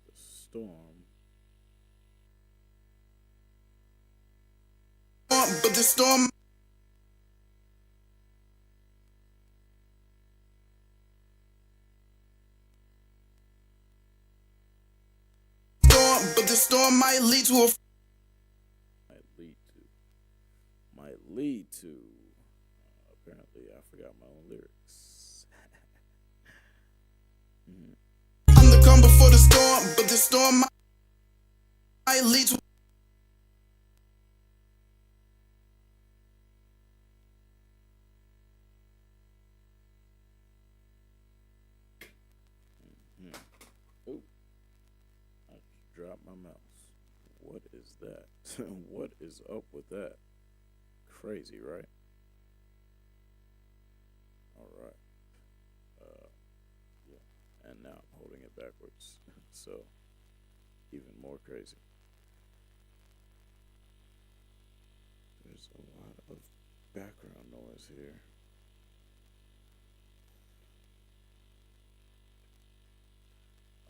The storm. But the storm. But the storm might lead to a. Might lead to. Apparently, I forgot my own lyrics. I'm the calm before the storm, but the storm might lead to. Ooh, I just dropped my mouse. What is that? What is up with that? Crazy, right? All right. Yeah. and now I'm holding it backwards. So, even more crazy. There's a lot of background noise here.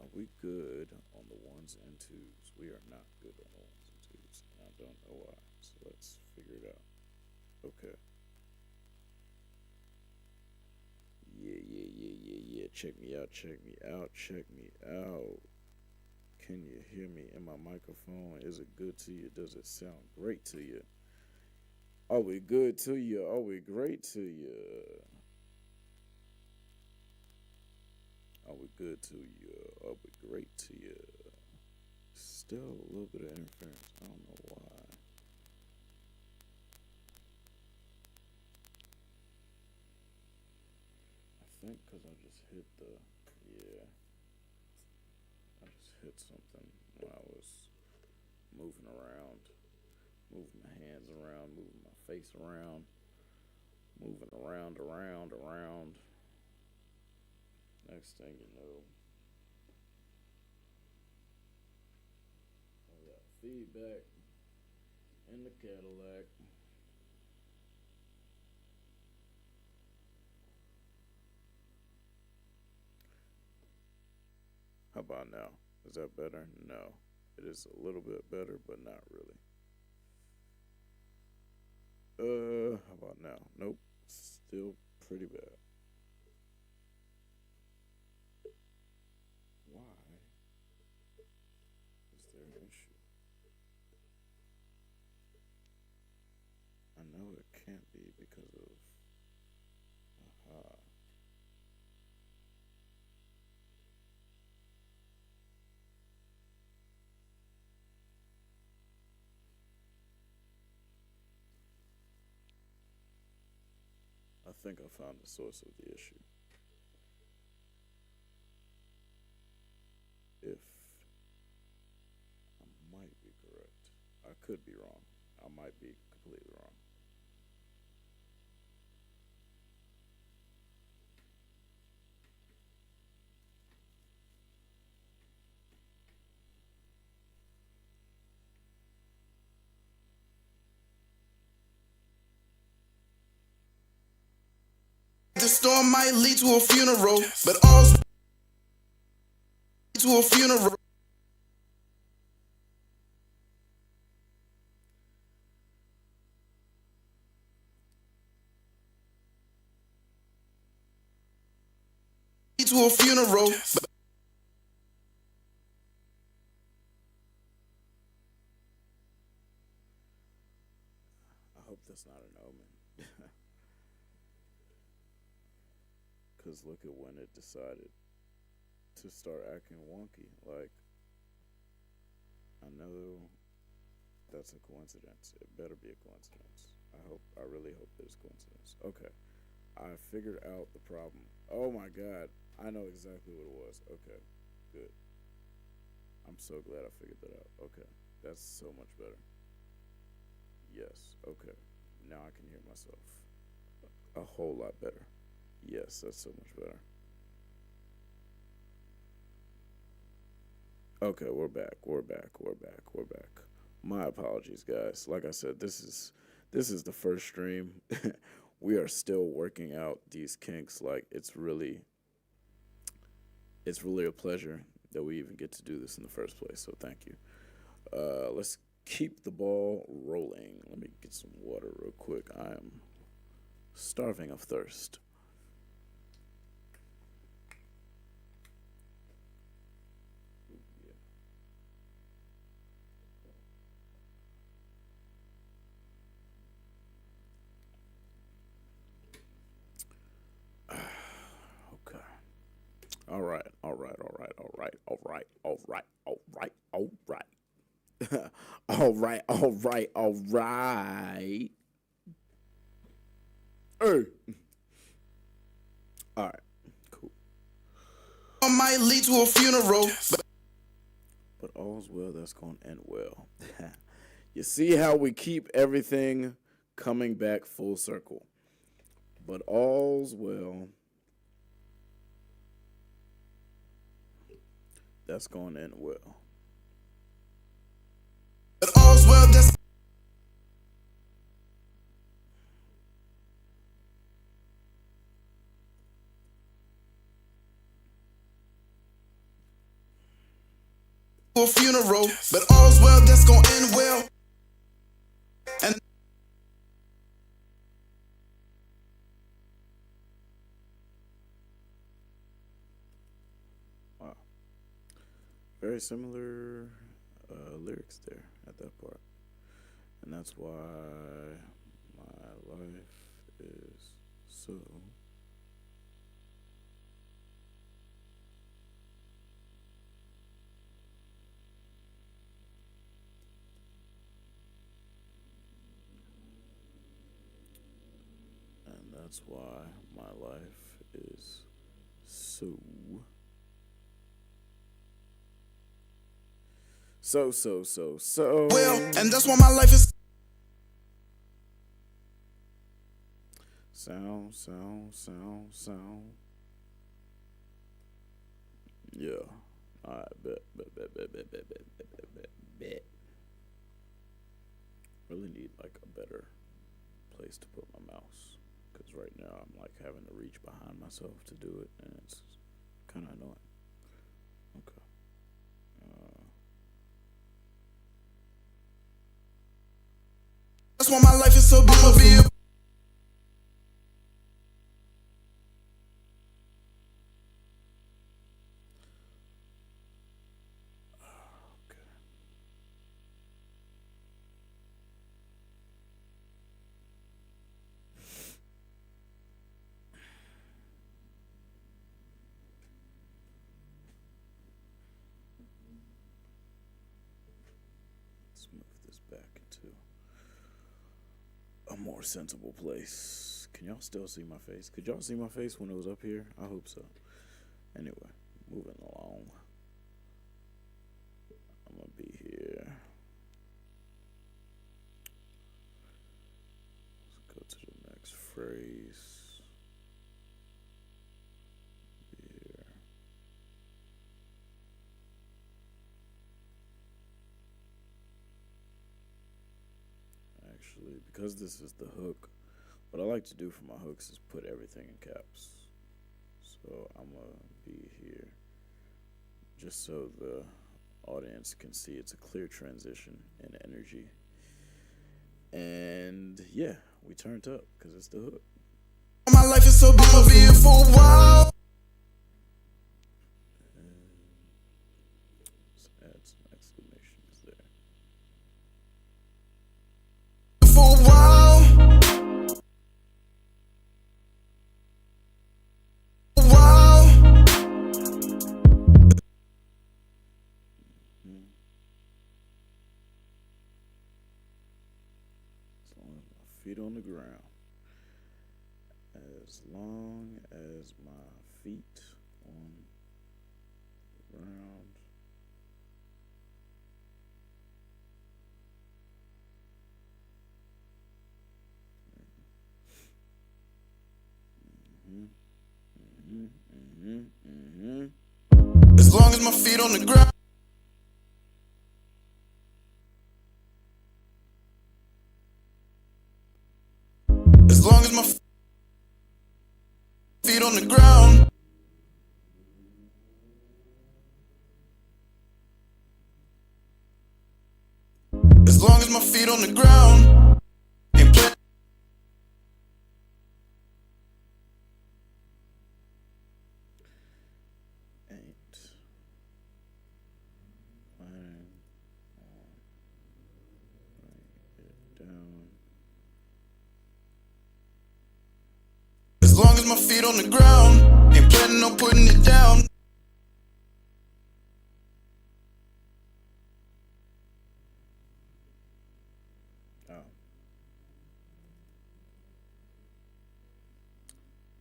Are we good on the ones and twos? We are not good on the ones and twos, and I don't know why. So let's figure it out. Okay. Yeah. Check me out. Can you hear me in my microphone? Is it good to you? Does it sound great to you? Are we good to you? Are we great to you? Are we good to you? Are we great to you? Still a little bit of interference. I don't know why. I think because I just hit I just hit something when I was moving around, moving my hands around, moving my face around, moving around. Next thing you know, I got feedback in the Cadillac. How about now? Is that better? No. It is a little bit better, but not really. How about now? Nope. Still pretty bad. Why is there an issue? I know it can't be because of... Aha. I think I found the source of the issue. If I might be correct, I could be wrong. I might be completely wrong. The storm might lead to a funeral, but all's to a funeral. To a funeral. I hope that's not an omen. Because look at when it decided to start acting wonky. Like, I know that's a coincidence. It better be a coincidence. I really hope there's a coincidence. Okay. I figured out the problem. Oh my God. I know exactly what it was. Okay. Good. I'm so glad I figured that out. Okay. That's so much better. Yes. Okay. Now I can hear myself a whole lot better. Yes, that's so much better. Okay, we're back. My apologies, guys. Like I said, this is the first stream. We are still working out these kinks. Like, it's really a pleasure that we even get to do this in the first place. So thank you. Let's keep the ball rolling. Let me get some water real quick. I am starving of thirst. All right. All right. Hey. All right. Cool. Might lead to a funeral. But all's well that's going to end well. You see how we keep everything coming back full circle. But all's well that's going to end well. But all's well, that's a funeral. But all's well, that's gonna end well. And Wow. Very similar lyrics there at that part. And that's why my life is so. And that's why my life is so. So. well, and that's why my life is Sound. Yeah. Alright, bet. Really need like a better place to put my mouse. Because right now I'm like having to reach behind myself to do it, and it's kind of annoying. Okay. that's why my life is so beautiful. Let's move this back into a more sensible place. Can y'all still see my face? Could y'all see my face when it was up here? I hope so. Anyway, moving along. I'm gonna be here. Let's go to the next phrase. Here. Actually, because this is the hook, what I like to do for my hooks is put everything in caps. So I'm gonna be here just so the audience can see it's a clear transition in energy. And yeah, we turned up because it's the hook. My life is so beautiful. Wow. Let's add some exclamations there. Wow. Wow. As long as my feet on the ground. As long as my feet on the ground. As long as my feet on the ground. As long as my feet on the ground. As long as my feet on the ground. Ain't play- Ain't planning on writing it down. As long as my feet on the ground. Ain't planning on putting it down. Oh.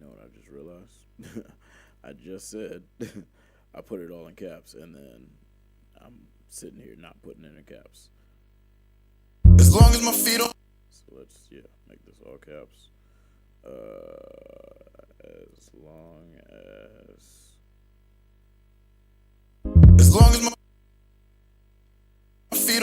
You know what I just realized? I just said I put it all in caps, and then I'm sitting here not putting it in caps. As long as my feet on. So let's make this all caps. As long as As long as my feet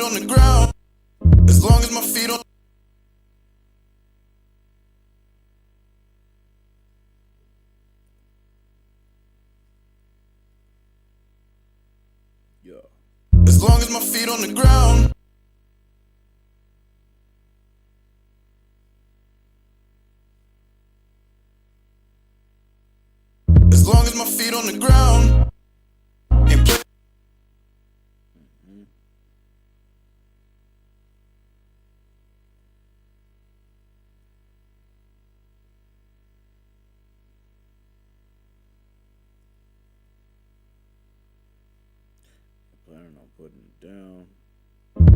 on the ground. As long as my feet on. Yeah. As long as my feet on the ground. As long as my feet on the ground. Ain't play. Planning on putting it down.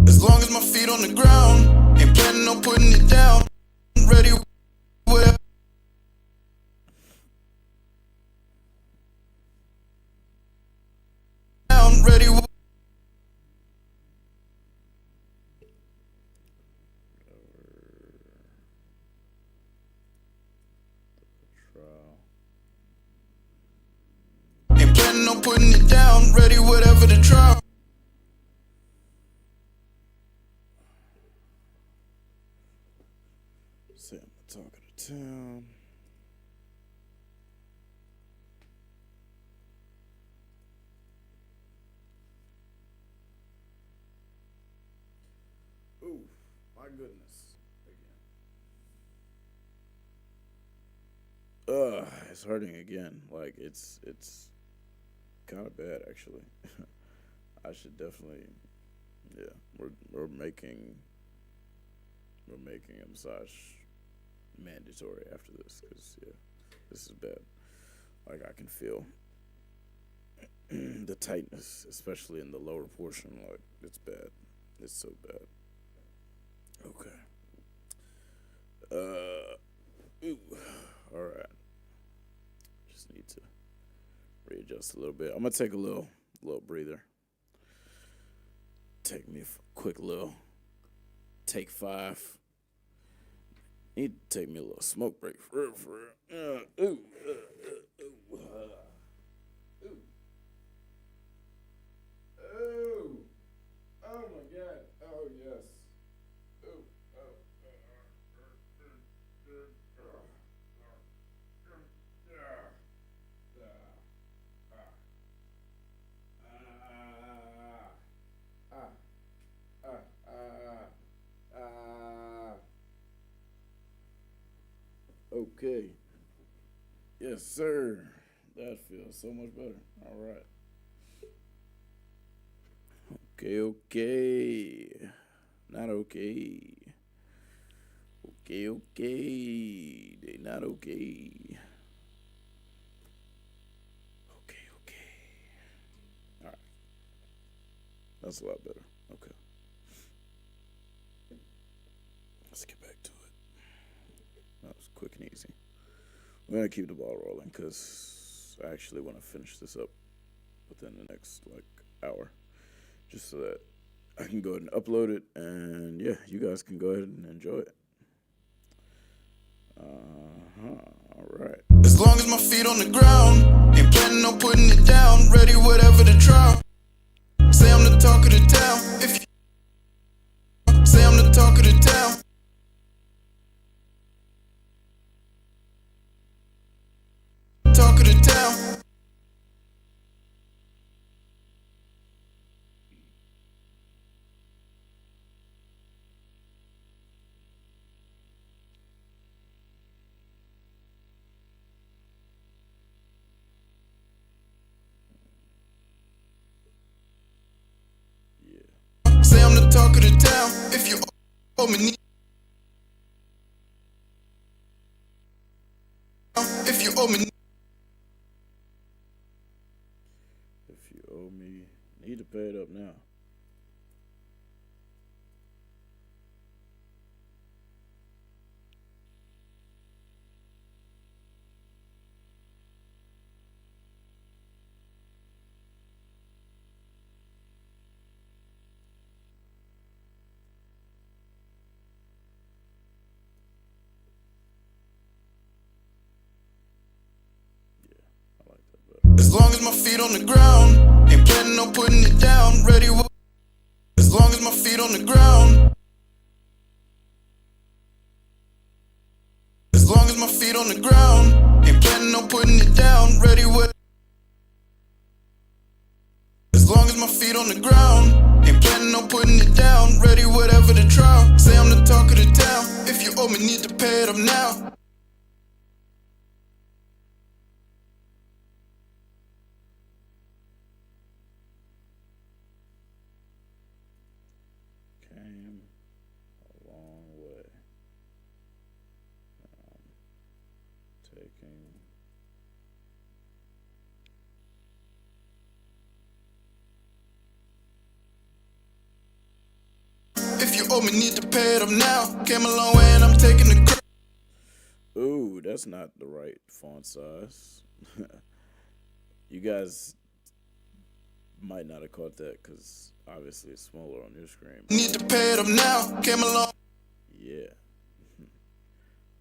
As long as my feet on the ground. Ain't planning on putting it down. Ready where. Down, ready. Trial. Ain't planning on putting it down. Ready, whatever the trial. Say I'm the talk of the town. Ooh, my goodness. Again. It's hurting again. Like it's kind of bad actually. I should definitely, yeah. We're making a massage mandatory after this because yeah, this is bad. Like I can feel the tightness, especially in the lower portion. Like it's bad. It's so bad. Okay. Ooh. All right. Just need to readjust a little bit. I'm gonna take a little breather. Take me a quick little take 5. Need to take me a little smoke break for real. Ooh. Oh my God. Oh yes. Ooh. Okay. Yes, sir. That feels so much better. All right. Okay. Not okay. Okay. They not okay. Okay. All right. That's a lot better. Okay. Let's get back to it. That was quick and easy. We're going to keep the ball rolling because I actually want to finish this up within the next, hour. Just so that I can go ahead and upload it. And, yeah, you guys can go ahead and enjoy it. All right. As long as my feet on the ground. Ain't planning on putting it down. Ready, whatever the trial. Say I'm the talk of the town. If you say I'm the talk of the town. Talk of the town. Yeah. Say I'm the talk of the town. If you owe me, if you owe me, If you owe me, need to pay it up now. As long as my feet on the ground, ain't planning on putting it down. Ready with. As long as my feet on the ground. As long as my feet on the ground, ain't planning on putting it down. Ready with. As long as my feet on the ground, ain't planning on putting it down. Ready whatever the trial. Say I'm the talk of the town. If you owe me, need to pay it up now. Came a long way. Taking. If you owe me, need to pay it up now. Came a long way and I'm taking the credit. Ooh, that's not the right font size. You guys might not have caught that because obviously it's smaller on your screen. Need to pay it up now. Came a long. Yeah.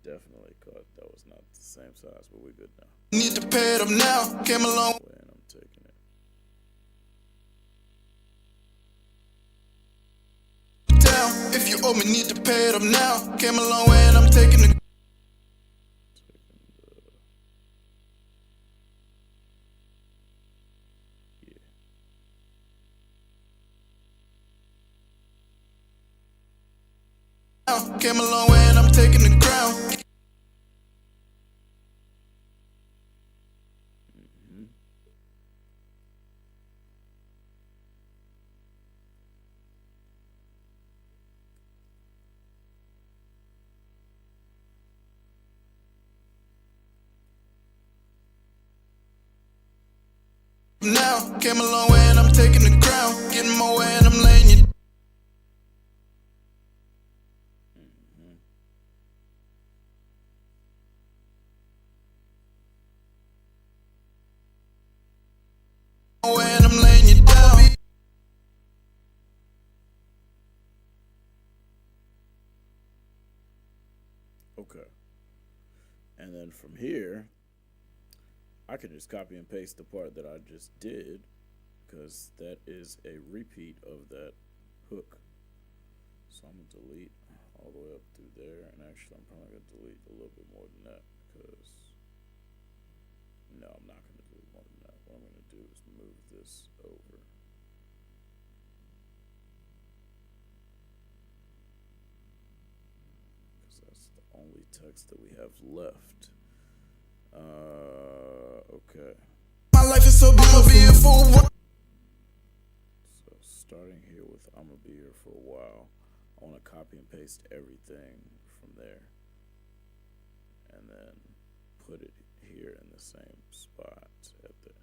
Definitely caught that was not the same size, but we're good now. Need to pay it up now. Came a long Way and I'm taking it. down. If you owe me, need to pay it up now. Came a long way and I'm taking the. Came a long way and I'm taking the ground. Now, came a long way and I'm taking the ground. Getting my way and I'm laying you. Way and I'm laying you down. Okay. And then from here, I can just copy and paste the part that I just did because that is a repeat of that hook. So I'm going to delete all the way up through there. And actually, I'm probably going to delete a little bit more than that because, no, I'm not going to delete more than that. What I'm going to do is move this over. Because that's the only text that we have left. Okay. My life is so beautiful. So starting here with I'ma be here for a while, I want to copy and paste everything from there and then put it here in the same spot at the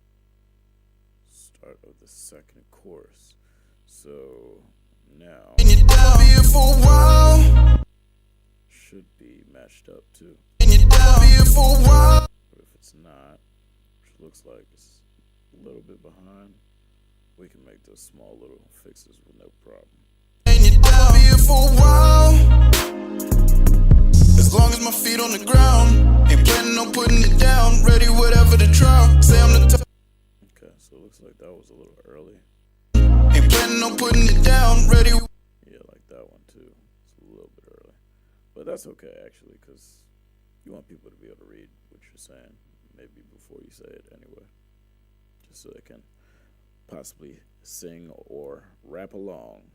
start of the second chorus. So now should be matched up too. But if it's not, which looks like it's a little bit behind, we can make those small little fixes with no problem. As long as my feet on the ground, ain't planning on putting it down. Ready whatever the trial. Say I'm the top. Okay, so it looks like that was a little early. Ain't planning on putting it down. Ready. Yeah, like that one too. It's a little bit early. But that's okay actually, because you want people to be able to read what you're saying, maybe before you say it anyway. Just so they can possibly sing or rap along.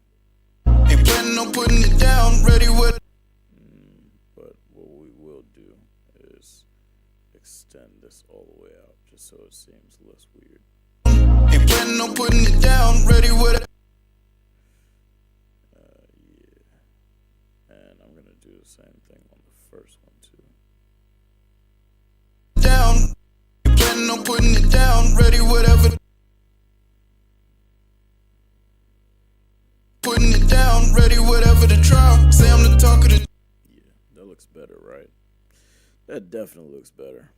Ain't planning on putting it down. Ready what? But what we will do is extend this all the way out just so it seems less weird. Ain't planning on putting it down. Ready what? Yeah. And I'm gonna do the same thing on the first one too. Down. Ain't planning on putting it down. Ready whatever. Putting it down. Ready whatever the trial. Say I'm the talk of the. Yeah, that looks better, right? That definitely looks better.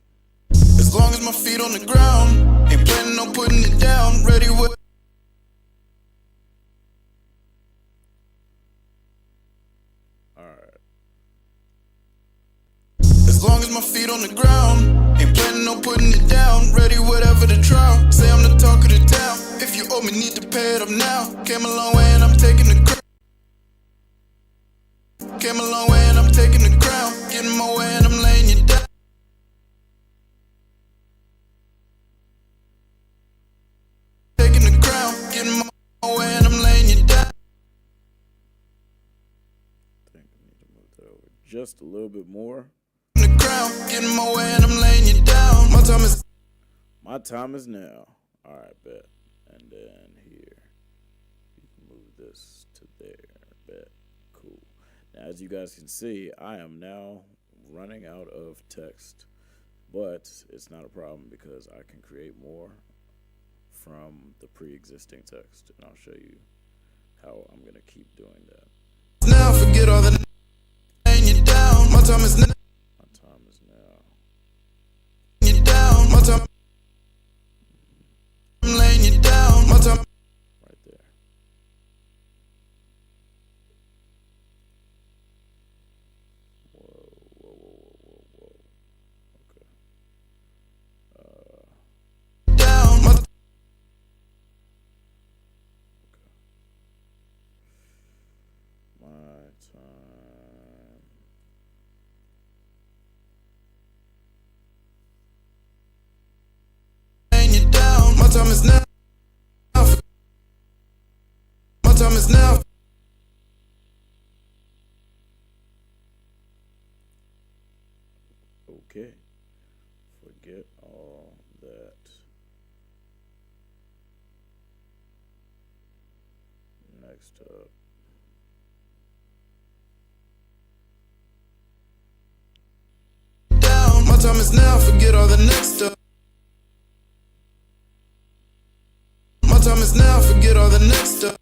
As long as my feet on the ground, ain't planning on putting it down. Ready what? Alright. As long as my feet on the ground, Ain't planning on putting it down. Ready, whatever the trial. Say I'm the talk of the town. If you owe me, need to pay it up now. Came a long way and I'm taking the crown. Came a long way and I'm taking the crown. Getting my way and I'm laying you down. Taking the crown. Getting my way and I'm laying you down. I think I need to move that over just a little bit more. The crown. Getting my way and I'm laying you down. My time is now. All right, bet. And then here, you can move this to there. Bet. Cool. Now, as you guys can see, I am now running out of text, but it's not a problem because I can create more from the pre-existing text, and I'll show you how I'm gonna keep doing that. now. Forget all the laying you down. My time is now. My time is now. You down. My time. I'm laying you down. My time. Right there. Whoa. Okay. Down. My Okay. My time. laying you down. My time is now. My time is now. Okay. Forget all that. Next up. Down. My time is now. Forget all the next stuff. My time is now. Forget all the next stuff.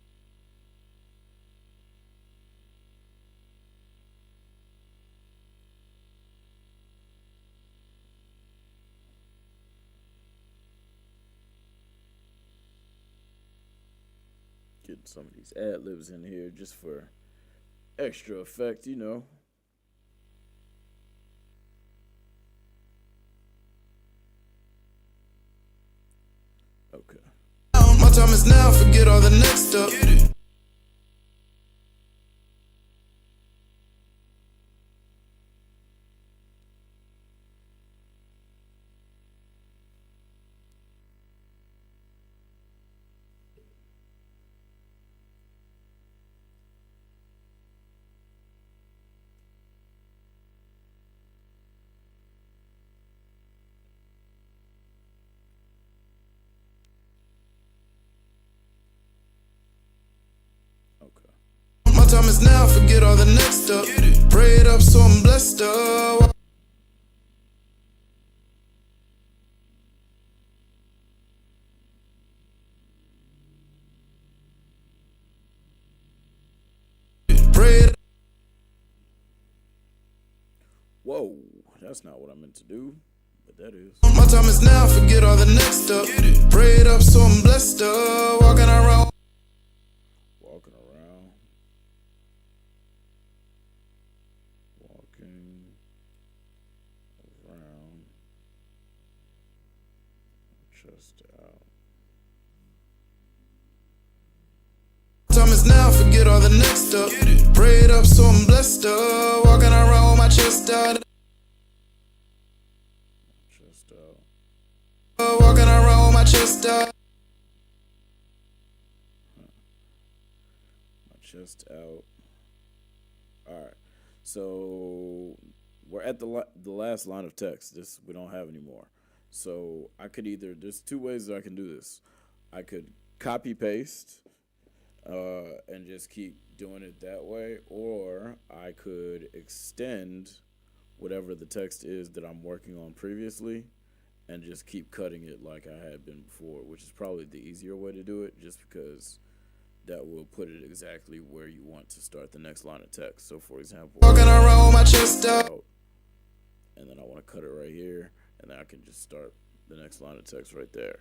Getting some of these ad-libs in here just for extra effect, you know. Okay. Down. My time is now. Forget all the next stuff. Okay. My time is now. Forget all the next stuff. Pray it up so I'm blessed up. Pray it. Whoa, that's not what I meant to do, but that is. My time is now. Forget all the next stuff. Pray it up so I'm blessed up. Walking around. Walking around. Walking around. Chest out. Time is now. Forget all the next stuff. Pray it up so I'm blessed up. Walking around with my chest out. Chest out. Walking around with my chest out. My chest out. All right. So we're at the last line of text. This we don't have anymore. So I could either, there's two ways that I can do this. I could copy paste and just keep doing it that way, or I could extend whatever the text is that I'm working on previously and just keep cutting it like I had been before, which is probably the easier way to do it, just because that will put it exactly where you want to start the next line of text. So for example, Walking around with my chest out. and then I want to cut it right here, and then I can just start the next line of text right there.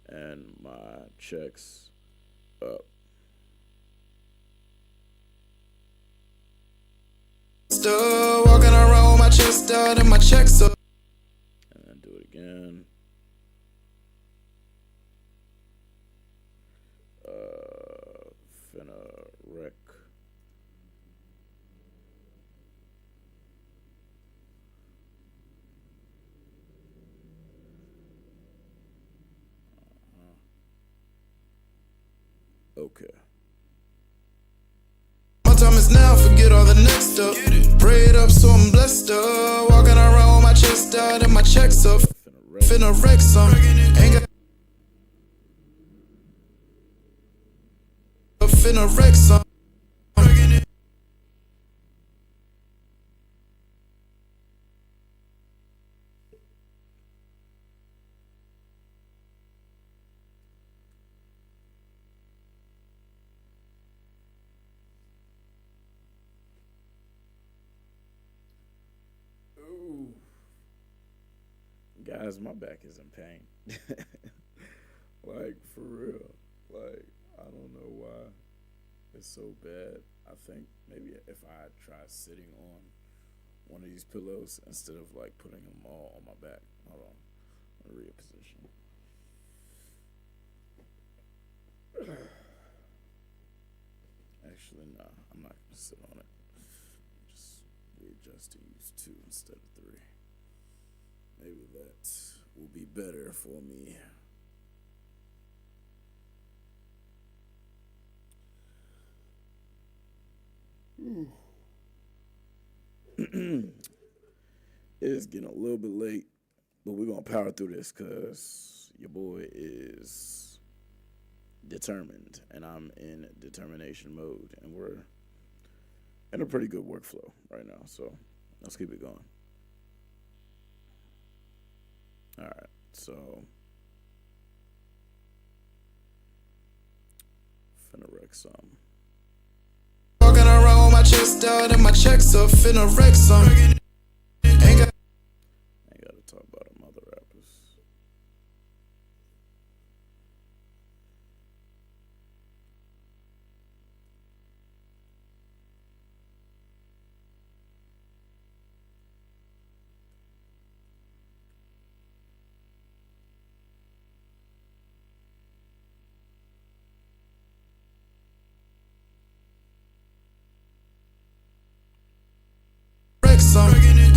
And my checks up. Walking around with my chest out and my checks up. And then do again. Finna wreck. Okay. My time is now, forget all the next stuff. Pray it up so I'm blessed up. Walking around with my chest out and my checks up. Finna wreck some. Ain't got. Finna wreck some. Ooh. Guys, my back is in pain. Like, for real. Like, I don't know why it's so bad. I think maybe if I try sitting on one of these pillows instead of like putting them all on my back. Hold on. I'm gonna reposition. Actually, nah, I'm not gonna sit on it. Just readjust to use 2 instead of 3. Maybe that will be better for me. It's getting a little bit late, but we're gonna power through this because your boy is determined and I'm in determination mode, and we're in a pretty good workflow right now, so let's keep it going. All right, so finna wreck some. Walking around with my chest out and my checks up. Finna wreck some. Ain't got. I gotta talk about them other rappers.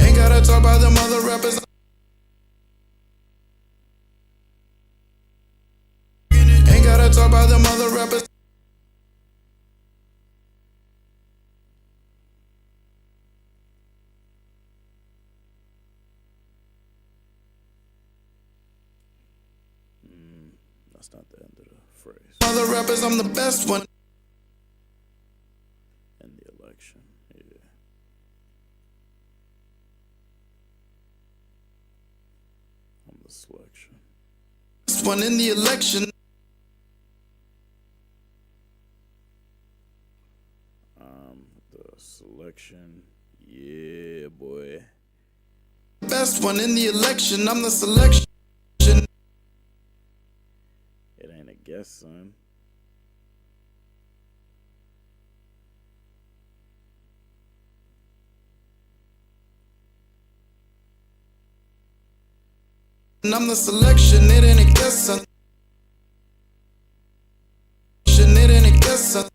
Ain't gotta talk about them other rappers. Ain't gotta talk about them other rappers. That's not the end of the phrase. Other rappers, I'm the best one. In the election, yeah. I'm the selection. Best one in the election. The selection, yeah, boy. Best one in the election. I'm the selection. It ain't a guess, son. And I'm the selection. It ain't a guess, son. It ain't a guess, son.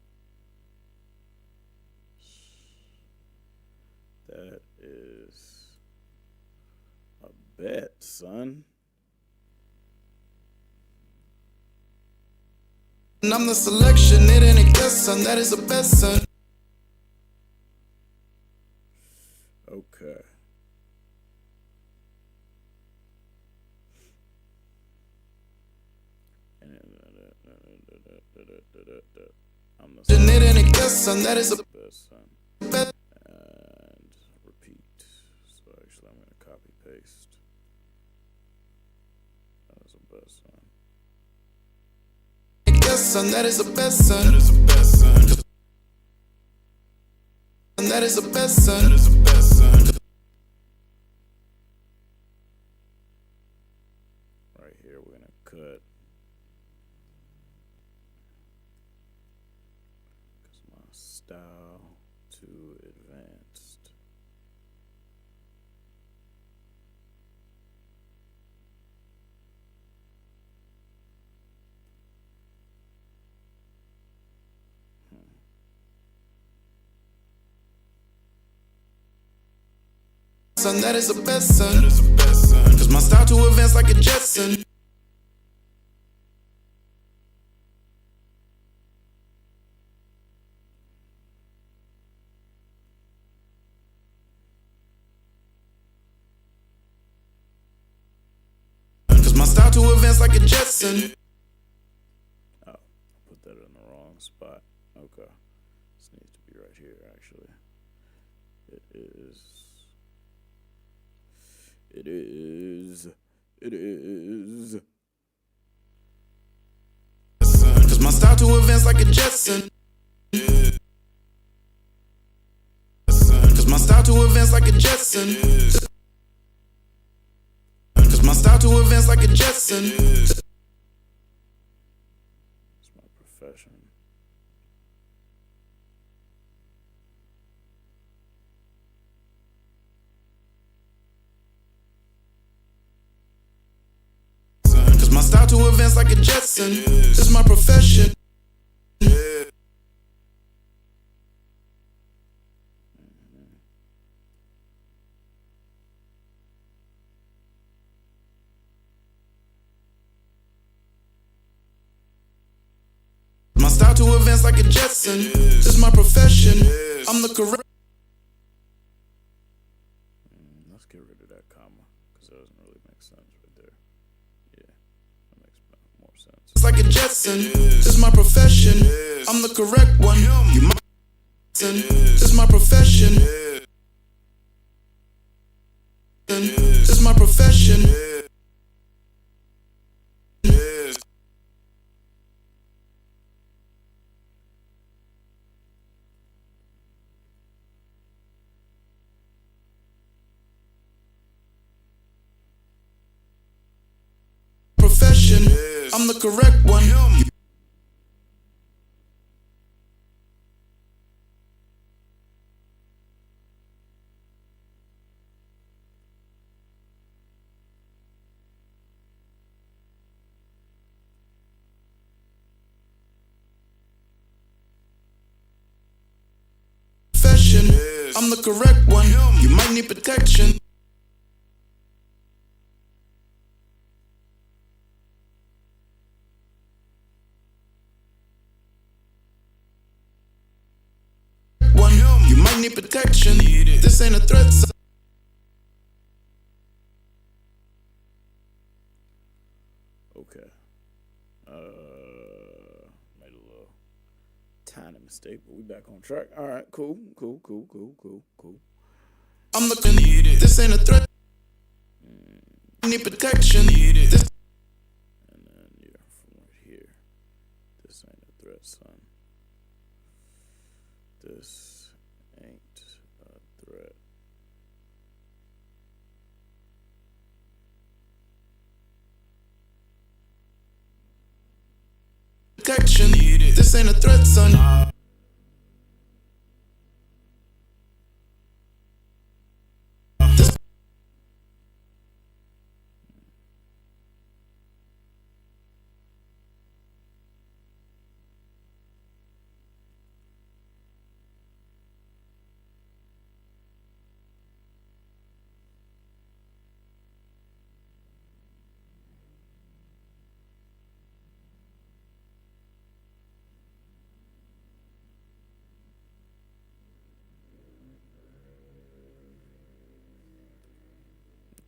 That is a bet, son. And I'm the selection. It ain't a guess, son. That is a bet, son. Okay. I'm the It ain't a guess, son. That is a best, son. bet. And repeat. So actually, I'm gonna copy paste. That is a best, son. Guess, son. That is a best, son. That is a best, son. And that is a best, son. That is a best, son. Right here, we're gonna cut. Cause my style too advanced. son, that is the best, son. Cause my style to advance like a Jetson. Cause my style to advance like a Jetson. Oh, I put that in the wrong spot. Okay. This needs to be right here, actually. It is. Cause my style to advance like a Jetson. Cause my style to advance like a Jetson. Cause my style to advance like a Jetson. It's my profession. Cause my style to advance like a Jetson. This is my profession. My style to advance like a Jetson. This is my profession. I'm the correct. Let's get rid of that comma, because that doesn't really make sense right there. Yeah, that makes more sense. It's like a Jetson. This is my profession. I'm the correct one. You might. This is my profession. This is my profession. Profession. I'm the correct one. Profession. I'm the correct one. You might need protection. You might need protection. This ain't a threat. Okay. Made a little tiny mistake, but we back on track. All right, cool. I'm the. This ain't a threat. Need protection. This. And then yeah, from right here. This ain't a threat, son. This ain't a threat. Protection. This ain't a threat, son. This.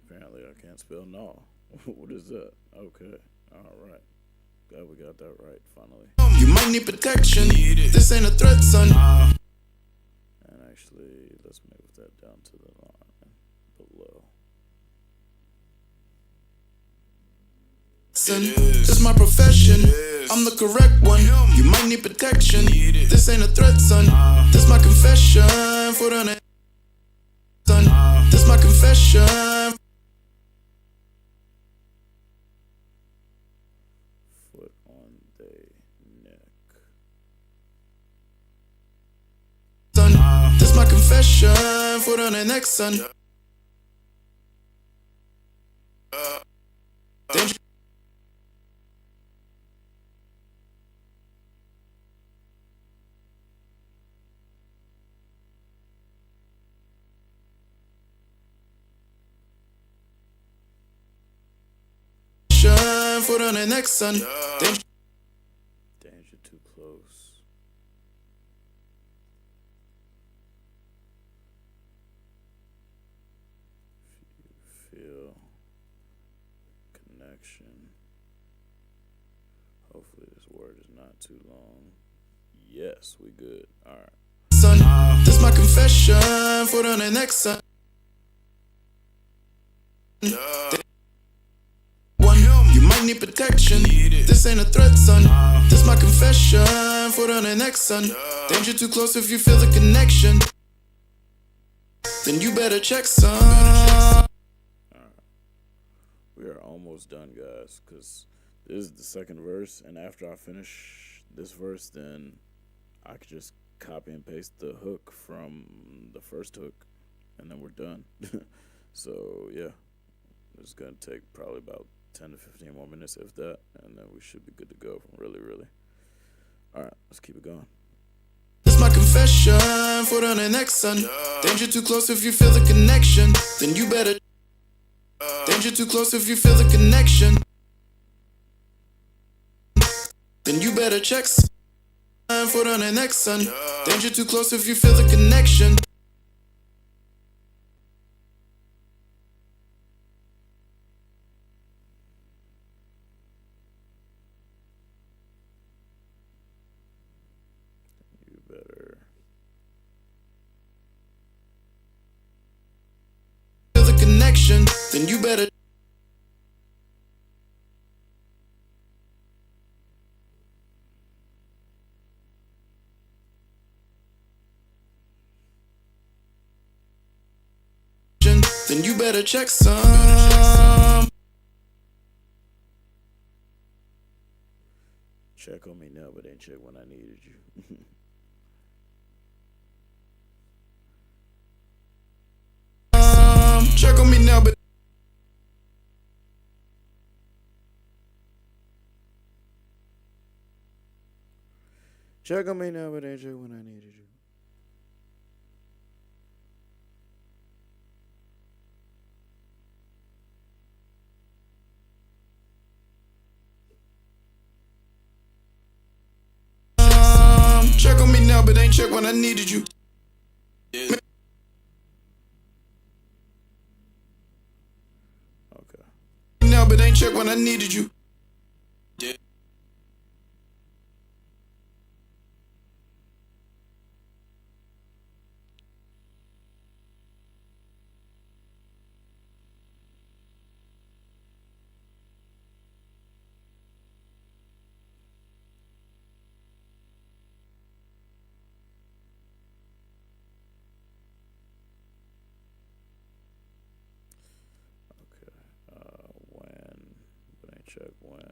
Apparently I can't spell no. What is that? Okay. Alright. Glad we got that right finally. You might need protection. This ain't a threat, son. And actually, let's move that down to the line below. This is my profession. I'm the correct one. You might need protection. This ain't a threat, son. This my confession. Foot on it, son. This my confession. Foot on the neck. Son. This my confession. Foot on the neck, son. Danger. foot on the next, son. Danger too close. If you feel connection. Hopefully this word is not too long. Yes, we good. All right. Son, this my confession. Foot on the next, son. One, you might need protection. This ain't a threat, son. This my confession. Foot on the next, son. Danger too close if you feel the connection. Then you better check, son. We are almost done, guys, because this is the second verse, and after I finish this verse, then I could just copy and paste the hook from the first hook, and then we're done. So, yeah, it's going to take probably about 10 to 15 more minutes, if that, and then we should be good to go, really. All right, let's keep it going. This my confession, foot on the next, son. Danger too close if you feel the connection. Then you better. Danger too close if you feel the connection. Then you better check. Foot on the next, son. Danger too close if you feel the connection. You better. Feel the connection. Then you better. Then you better check some. Check on me now, but ain't check when I needed you. Check on me now, but. Check on me now, but ain't check when I needed you. Check on me now, but ain't check when I needed you. Okay. Now, but ain't check when I needed you. Check when.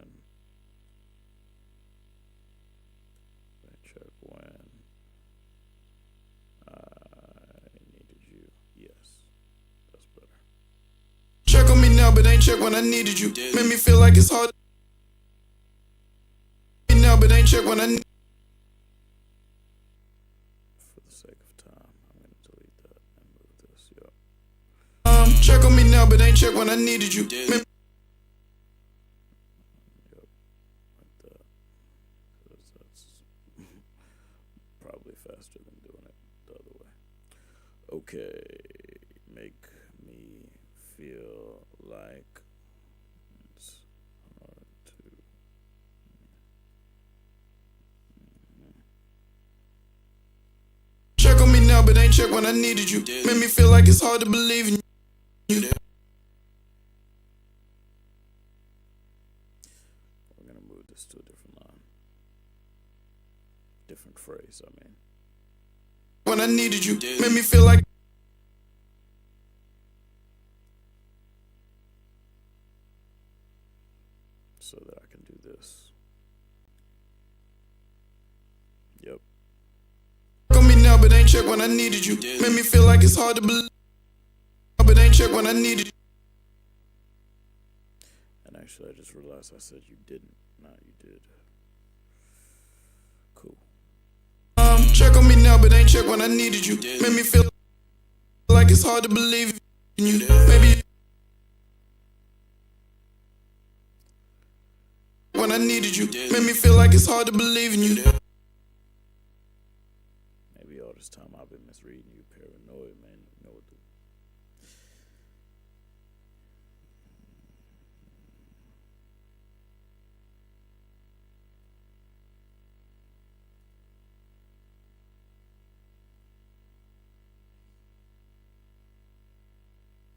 Check when I needed you. Yes, that's better. Check on me now, but ain't check when I needed you. Made me feel like it's hard. Now, but ain't check when I. For the sake of time, I'm gonna delete that and move this. Yep. Check on me now, but ain't check when I needed you. Faster than doing it the other way. Okay, make me feel like it's hard to. Check on me now, but ain't check when I needed you. Made me feel like it's hard to believe in you. We're gonna move this to a different line. Different phrase, I mean. When I needed you, made me feel like. So that I can do this. Yep. Check on me now, but ain't check when I needed you. Made me feel like it's hard to believe. But ain't check when I needed you. And actually, I just realized I said you didn't. Nah, you did. Cool. Check on me now, but ain't check when I needed you. Made me feel like it's hard to believe in you. Maybe. I needed you. Made me feel like it's hard to believe in you. Maybe all this time I've been misreading you, paranoid, man. You know what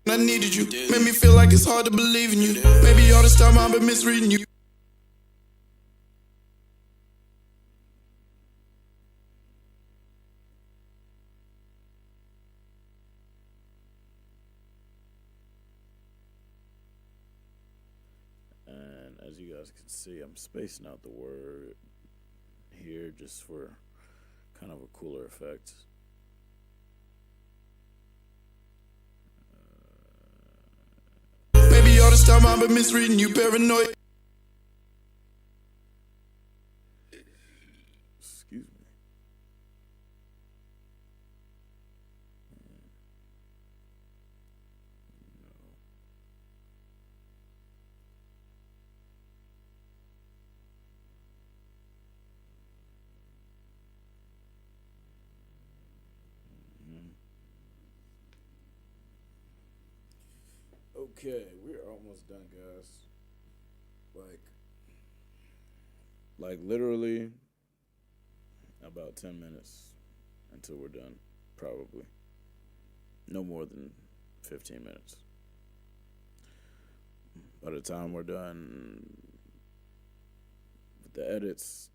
the... I needed you. Made me feel like it's hard to believe in you. Maybe all this time I've been misreading you. And as you guys can see, I'm spacing out the word here just for kind of a cooler effect. Maybe all this time I've been misreading you, paranoid. Excuse me. Okay, we're almost done, guys. Like literally about 10 minutes until we're done, probably. No more than 15 minutes. By the time we're done with the edits,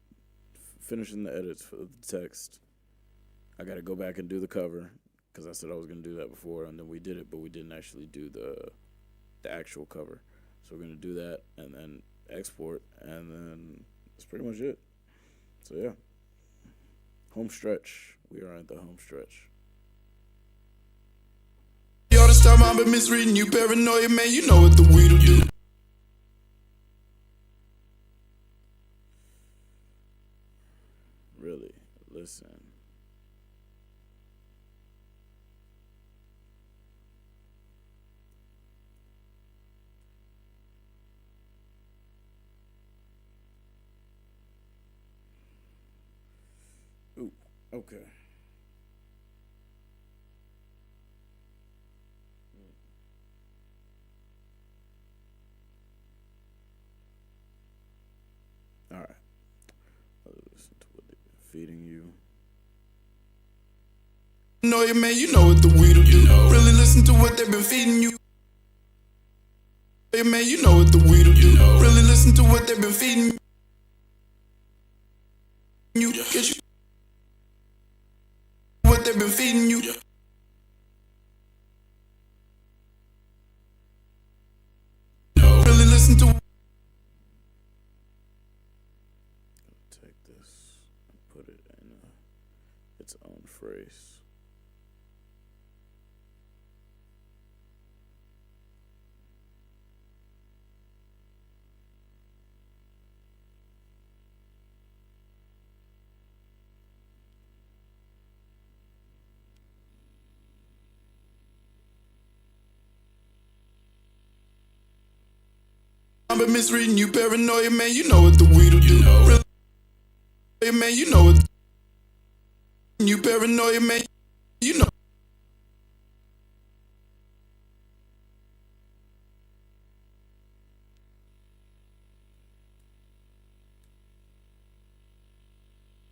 finishing the edits for the text, I got to go back and do the cover because I said I was going to do that before, and then we did it, but we didn't actually do the actual cover. So we're going to do that and then export, and then that's pretty much it. So yeah, home stretch. We are at the home stretch. All this time I've been misreading you, paranoia, man. You know what the weed'll do. Really, listen. Ooh, okay. All right. Listen to what they've been feeding you. Paranoia, man. You know what the weed'll do. Really listen to what they've been feeding you. Man, you know what the weed'll do. Really listen to what they've been feeding you. Get you what they've been feeding you. Really listen to. Take this and put it in its own phrase. I've been misreading you, paranoia, man. You know what the weed'll do. Really, man. You know what. You paranoia, man. You know.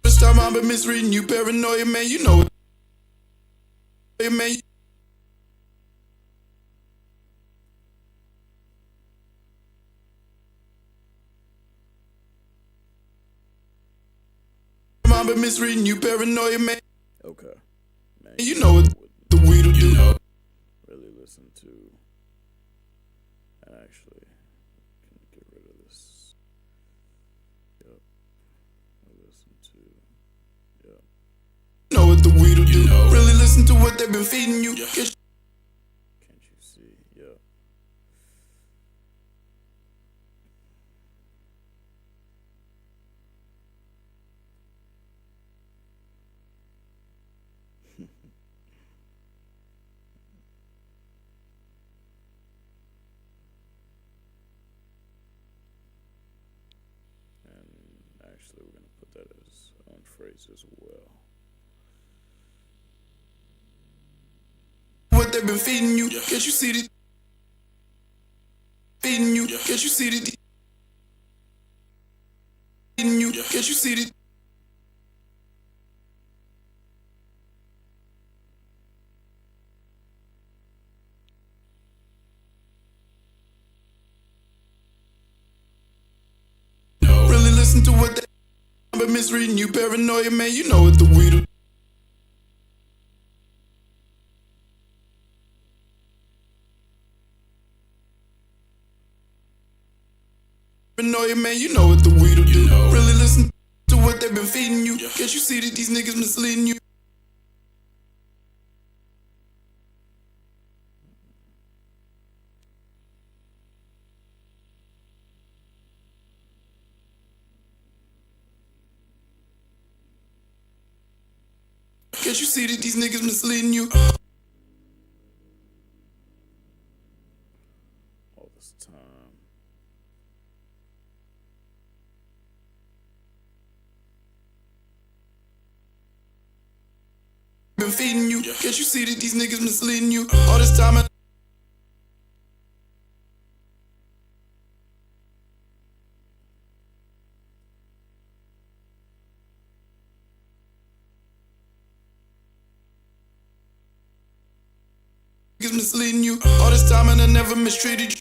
This time I've been misreading you, paranoia, man. You know what. Man. I've been misreading you, paranoia, man. Okay. Man, You know what the weed'll do. really listen to and actually can get rid of this. Yep. Listen to yep. You know what the weed'll do. Really listen to what they've been feeding you. Get Can't you see? Yep. phrase as well. What they've been feeding you, can't you see it? Feeding you, can't you see it? Feeding you, can't you see it? Really listen to what they been misreading you, paranoia, man. You know what the weed. Paranoia, man, you know what the weed'll do. Really listen to what they've been feeding you. Can't you see that these niggas misleading you? Can't you see that these niggas misleading you? All this time. Been feeding you. Can't you see that these niggas misleading you? All this time I niggas misleading you. All this time and I never mistreated you.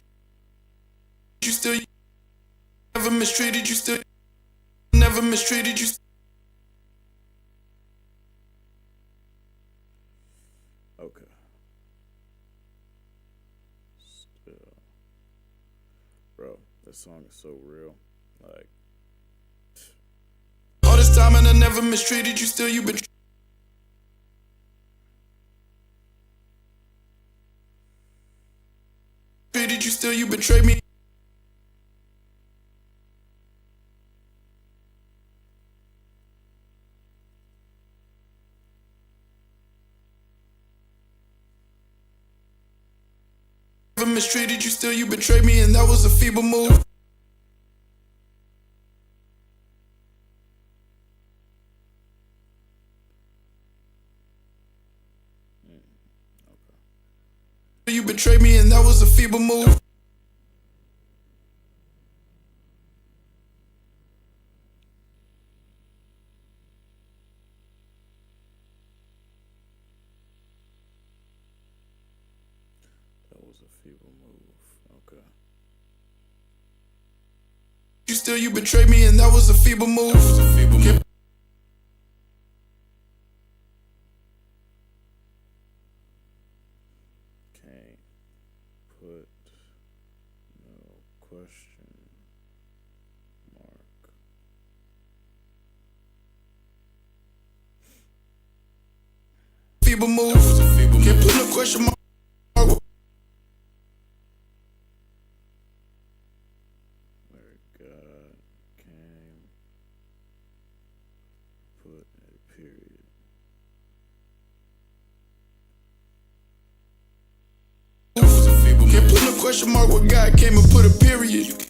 You still never mistreated you. Still never mistreated you. Okay. Still. Bro, that song is so real. Like, all this time and I never mistreated you. Still you been treated you. Still you betrayed me. Never mistreated you. Still you betrayed me, and that was a feeble move. You betrayed me, and that was a feeble move. that was a feeble move. Okay. You betrayed me, and that was a feeble move. That was a feeble move. Can't put no question mark. Feeble move. That was a feeble move. Can't put no question mark. Where God came, put a period. Can't put no question mark where God came and put a period.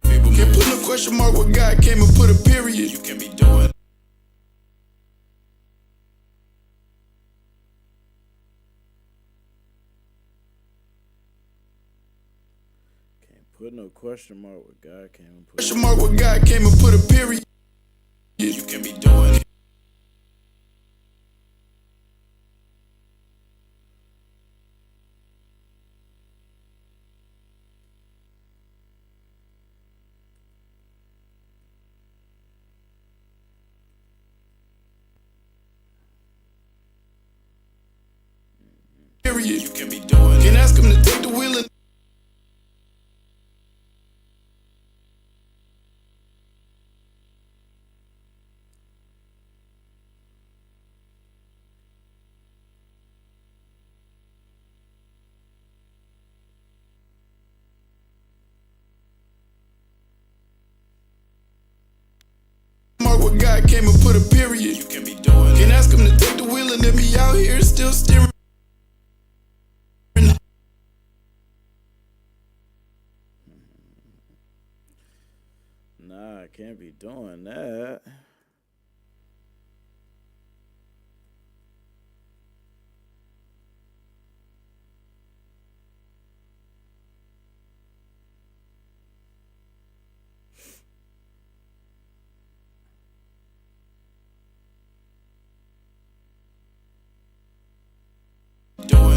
Can't put no question mark where God came and put a period. You can be doing. Put no question mark where God came and put Question mark where God came and put a period. You can be doing it. Period. You can be doing it. Can ask him to take the wheel and mark where God came and put a period. You can be doing it. Can ask him to can't be doing that.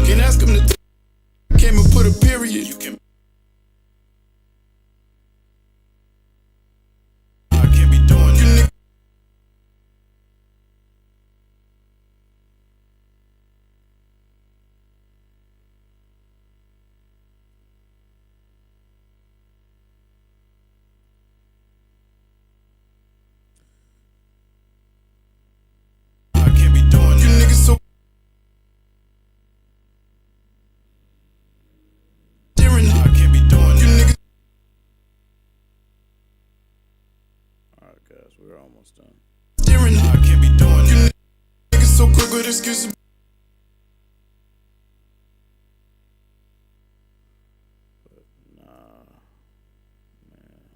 Can't ask him to came and put a period. You can. I can't be doing that. I can't be doing that. You niggas so. I can't be doing that. Alright, guys, we're almost done. I can't be doing that. You niggas so quick with excuses. But nah, man.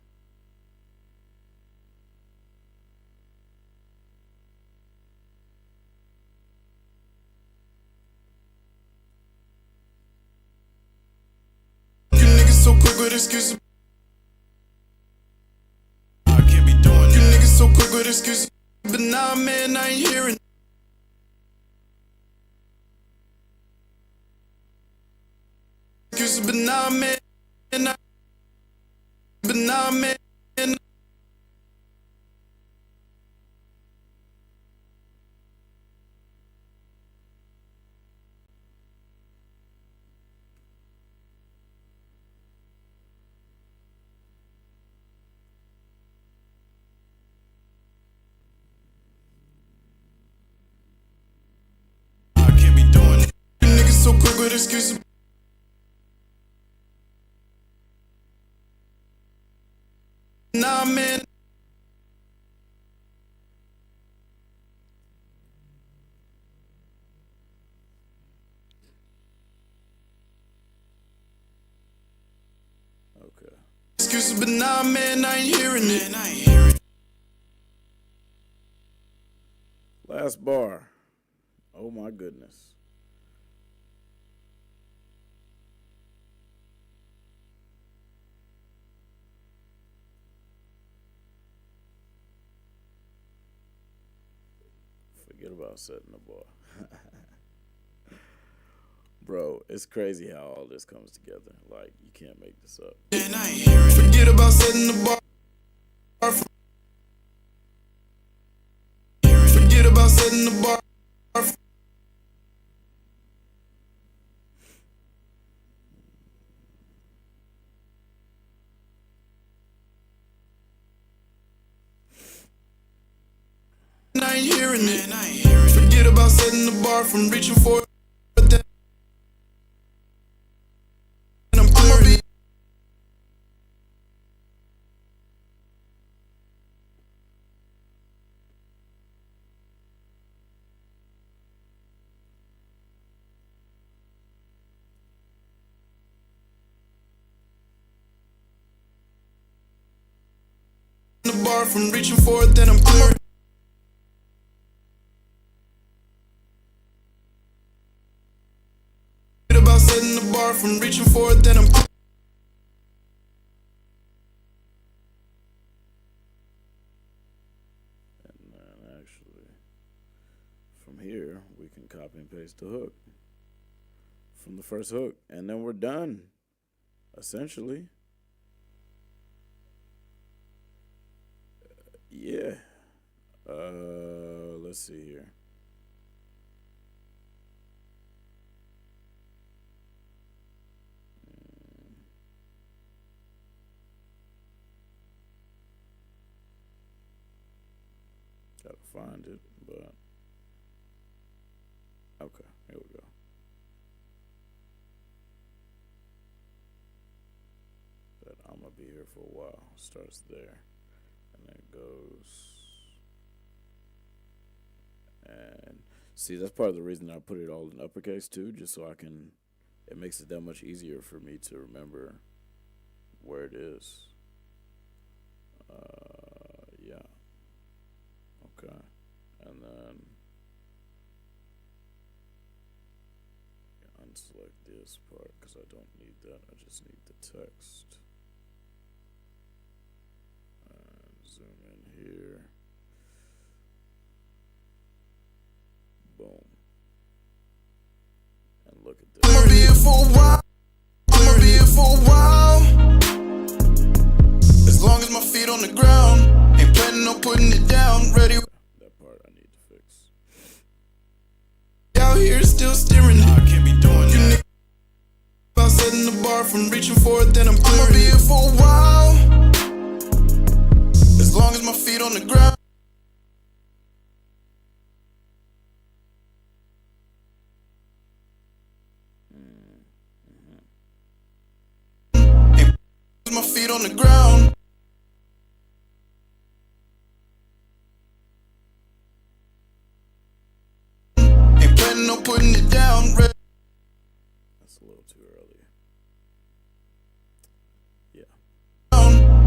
You niggas so quick with excuses. I can't be doing that. You niggas so quick with excuses. But nah, man, I ain't hearing. Excuses, but nah, man. But nah, man. I can't be doing it. You niggas so quick with excuses. Nah, man. Okay. Excuses, but nah, man, I ain't hearing it. Last bar. Oh my goodness. Forget about setting the bar. Bro, it's crazy how all this comes together. Like, you can't make this up. Forget about setting the bar. Forget about setting the bar. I ain't hearing it. Forget about setting the bar from reaching for it. And I'm clearing it. The bar from reaching for it, then I'm clearing. Forget about setting the bar from reaching for it, then I'm clearing. And then actually, from here, we can copy and paste the hook from the first hook. And then we're done, essentially. Yeah. Let's see here. Gotta find it, but okay, here we go. But I'm gonna be here for a while. Starts there, and then goes. And see, that's part of the reason I put it all in uppercase too, just so I can. It makes it that much easier for me to remember where it is. Okay. And then unselect this part because I don't need that. I just need the text. And zoom in here. Boom. And look at this. I'ma be here for a while. I'ma be here for a while. As long as my feet on the ground, ain't planning on putting it down. Ready. That part I need to fix. Out here still steering. I can't be doing that. About setting the bar from reaching for it, then I'm clearing. I'ma be here for a while. As long as my feet on the ground. My feet on the ground. Ain't planning on putting it down. That's a little too early. Yeah.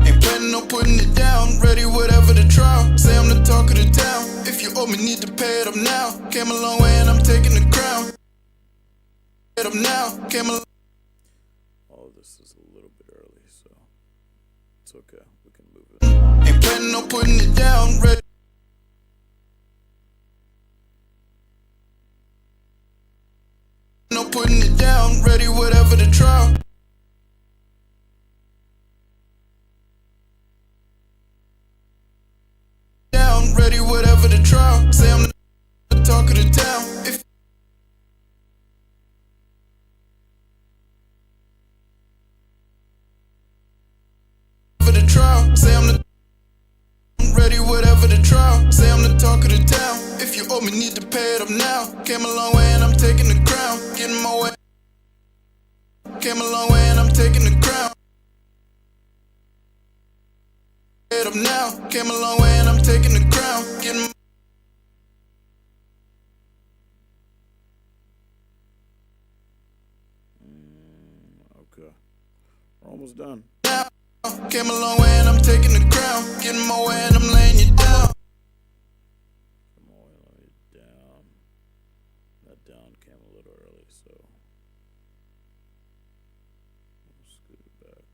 Ain't planning on putting it down. Ready, whatever the trial. Say I'm the talk of the town. If you owe me, need to pay it up now. Came a long way and I'm taking the crown. Pay it up now. Came a All of this is a little bit early, so it's okay. We can move it. Ain't planning on putting it down. Ready. No putting it down. Ready, whatever the trial. Down. Ready, whatever the trial. Say I'm the talk of the town. If for the trial. Say I'm the ready, whatever the trial. Say I'm the talk of the town. If you owe me, need to pay it up now. Came a long way and I'm taking the crown. Getting my way. Came a long way and I'm taking the crown. Pay it up now. Came a long way and I'm taking the crown. Getting Okay. We're almost done. now. Came a long way and I'm taking the crown. Getting my way and I'm laying you down. Come on, lay it down. That down came a little early, so we'll scoot it back.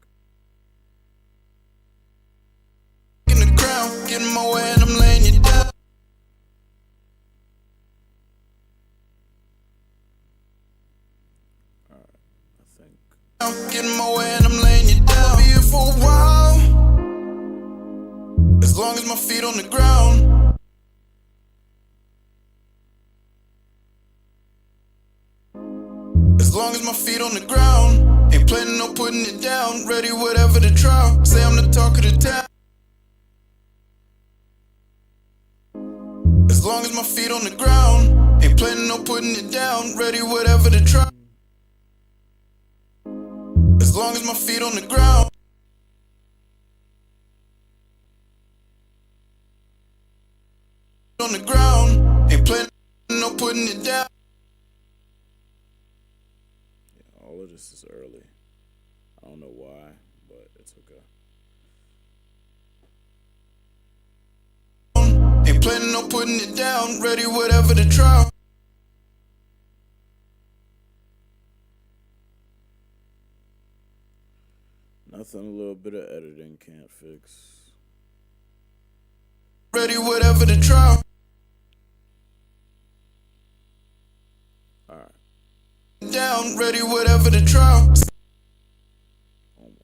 Getting the crown. Getting my way and I'm laying you down. Alright, I think Getting my way and I'm laying you down. I'll be here for a while. As long as my feet on the ground. As long as my feet on the ground. Ain't planning on putting it down. Ready, whatever the trial. Say I'm the talk of the town. As long as my feet on the ground. Ain't planning on putting it down. Ready, whatever the trial. As long as my feet on the ground. On the ground. Ain't planning on putting it down. yeah, all of this is early. I don't know why, but it's okay. Ain't planning on putting it down. Ready, whatever the trial. Nothing a little bit of editing can't fix. Ready, whatever the trial. Alright, Down, ready, whatever the trial. almost.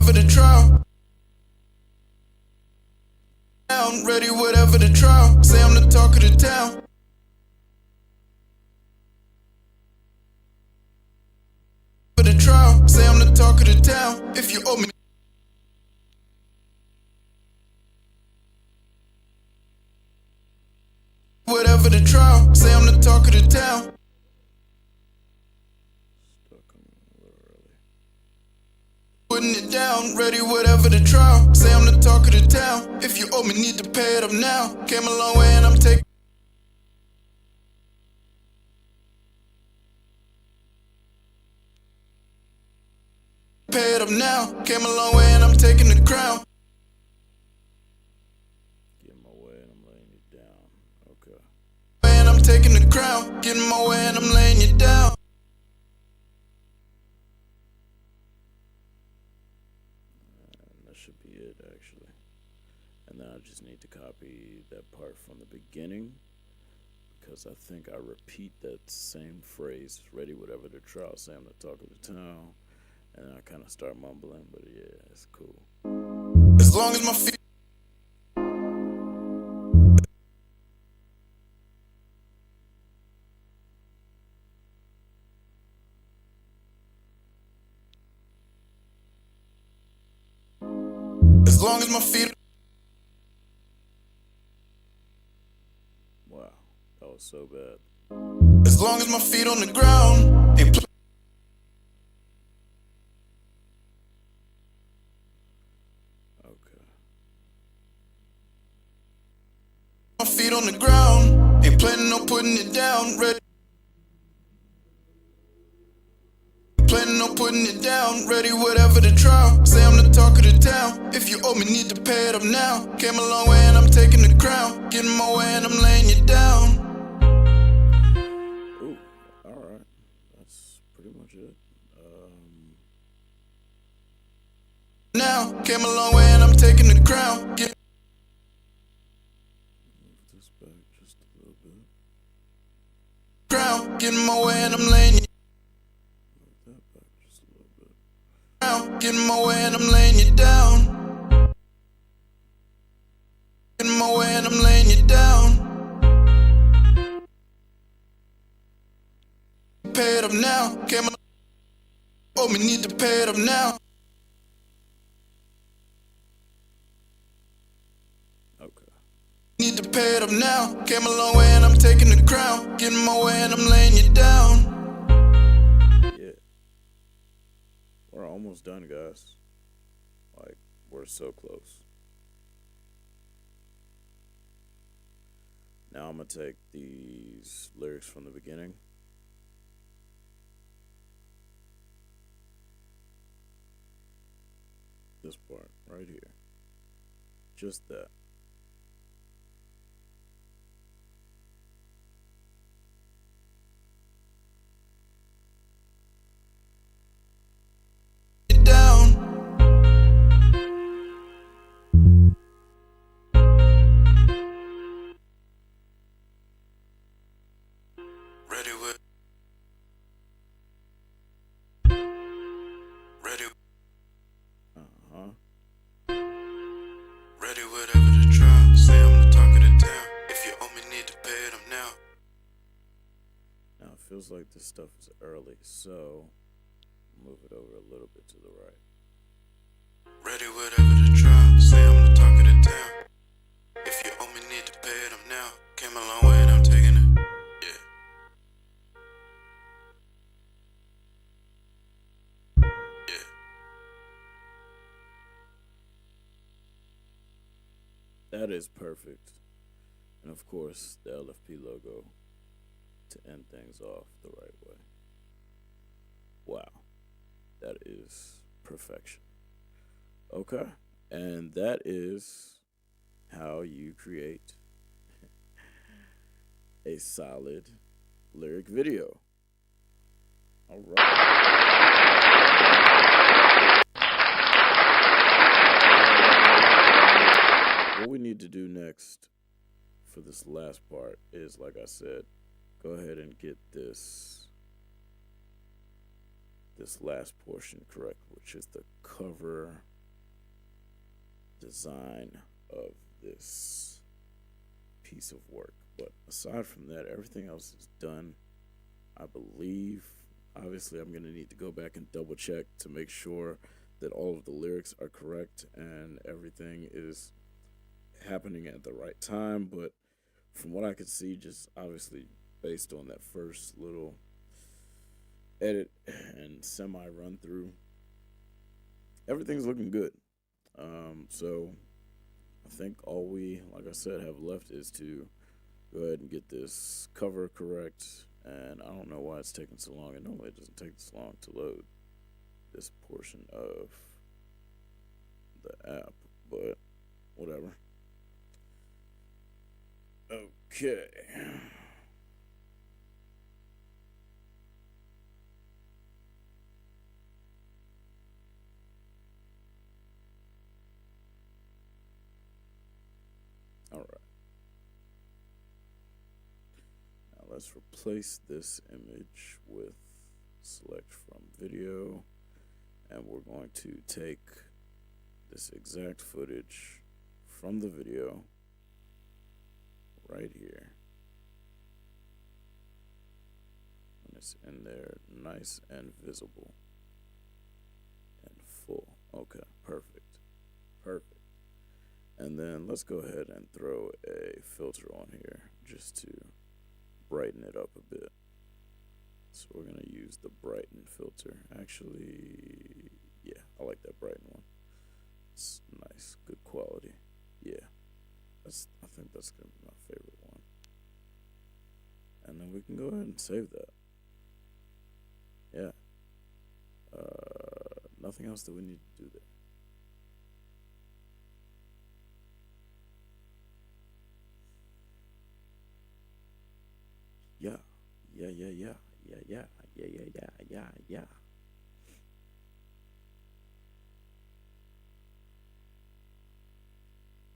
For the trial. Down, ready, whatever the trial. Say I'm the talk of the town. For the trial. Say I'm the talk of the town. If you owe me. Whatever the trial. Say I'm the talk of the town. Stuck on a little early. Putting it down, ready, whatever the trial. Say I'm the talk of the town. If you owe me, need to pay it up now. Came a long way and I'm taking. Pay it paid up now. Came a long way and I'm taking the crown. Getting my way and I'm laying you down. Okay. And I'm taking the crown. Getting my way and I'm laying you down. And that should be it, actually. And then I just need to copy that part from the beginning, because I think I repeat that same phrase, ready whatever the trial, say I'm the talk of the town, and I kind of start mumbling, but yeah, it's cool. As long as my feet. As long as my feet. Wow, that was so bad. As long as my feet on the ground. Ain't Okay. my feet on the ground. Ain't planning on putting it down. Ready. Planning on putting it down. Ready, whatever the trial. Say I'm the talk of the town. If you owe me, need to pay it up now. Came a long way and I'm taking the crown. Getting my way and I'm laying you down. Ooh, alright. That's pretty much it. Now, came a long way and I'm taking the crown. Move this back just a little bit. Crown, getting my way and I'm laying you Move that back just a little bit. down. Getting my way and I'm laying you down. Getting my way and I'm laying you down. Pay it up now. Came a oh, me need to pay it up now. Okay. Need to pay it up now. Came a long way and I'm taking the crown. Getting my way and I'm laying you down. Yeah. We're almost done, guys. Like, we're so close. Now I'm gonna take these lyrics from the beginning. This part right here. Just that. You down. Ready with. Ready. Uh-huh. Ready, whatever the trial. Say I'm the talk of the town. If you owe me, need to pay it up now. Now it feels like this stuff is early, so move it over a little bit to the right. Ready, whatever the trial. Say I'm the talk of the town. If you owe me, need to pay it up now. Came a long way and I'm taking it. Yeah. Yeah. That is perfect. And of course, the LFP logo to end things off the right way. Wow. That is perfection. Okay. And that is how you create a solid lyric video. All right. What we need to do next for this last part is, like I said, go ahead and get this last portion correct, which is the cover design of this piece of work. But aside from that, everything else is done, I believe. Obviously, I'm going to need to go back and double check to make sure that all of the lyrics are correct and everything is happening at the right time. But from what I could see, just obviously based on that first little edit and semi run through, everything's looking good. So I think all we, like I said, have left is to go ahead and get this cover correct. And I don't know why it's taking so long. It normally doesn't take this long to load. this portion of the app, but whatever. Okay. All right. Now let's replace this image with select from video, and we're going to take this exact footage from the video right here, and it's in there nice and visible and full. Okay, perfect. And then let's go ahead and throw a filter on here just to brighten it up a bit. So we're gonna use the brighten filter. Actually, yeah, I like that brighten one. It's nice, good quality. Yeah, I think that's gonna be my favorite one. And then we can go ahead and save that. Yeah. Nothing else that we need to do there. Yeah.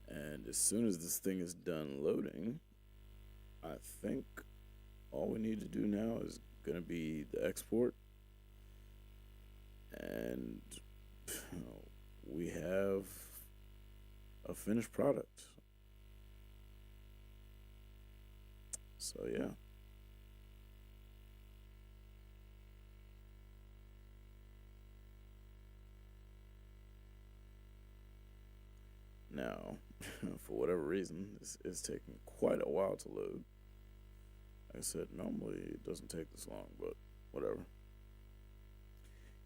And as soon as this thing is done loading, I think all we need to do now is gonna be the export, and we have a finished product. So yeah. Now, for whatever reason, this is taking quite a while to load. Like I said, normally it doesn't take this long, but whatever.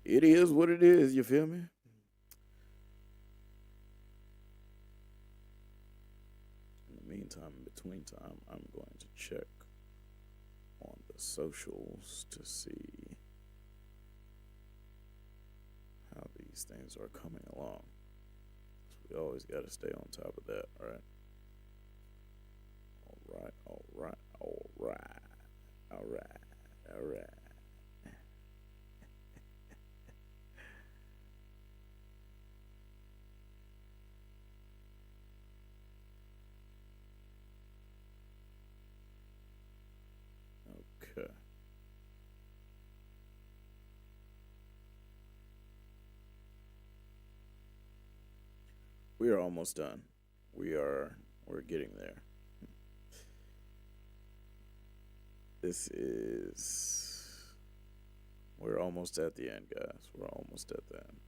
It is what it is, you feel me? In the meantime, in between time, I'm going to check on the socials to see how these things are coming along. We always got to stay on top of that, all right? All right. Okay. We are almost done. We're getting there. We're almost at the end, guys. We're almost at the end.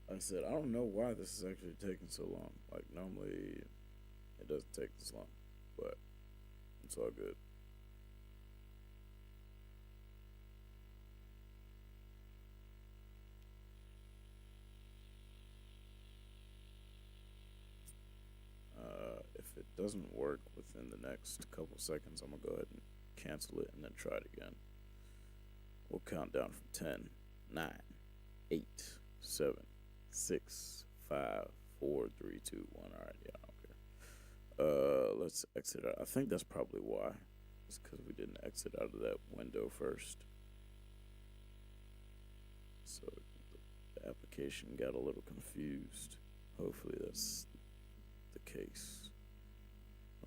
Like I said, I don't know why this is actually taking so long. Like, normally it doesn't take this long, but it's all good. If it doesn't work within the next couple seconds, I'm gonna go ahead and cancel it and then try it again. We'll count down from 10, 9, 8, 7, 6, 5, 4, 3, 2, 1. All right, yeah, I don't care. Let's exit out. I think that's probably why. It's because we didn't exit out of that window first. So the application got a little confused. Hopefully that's the case.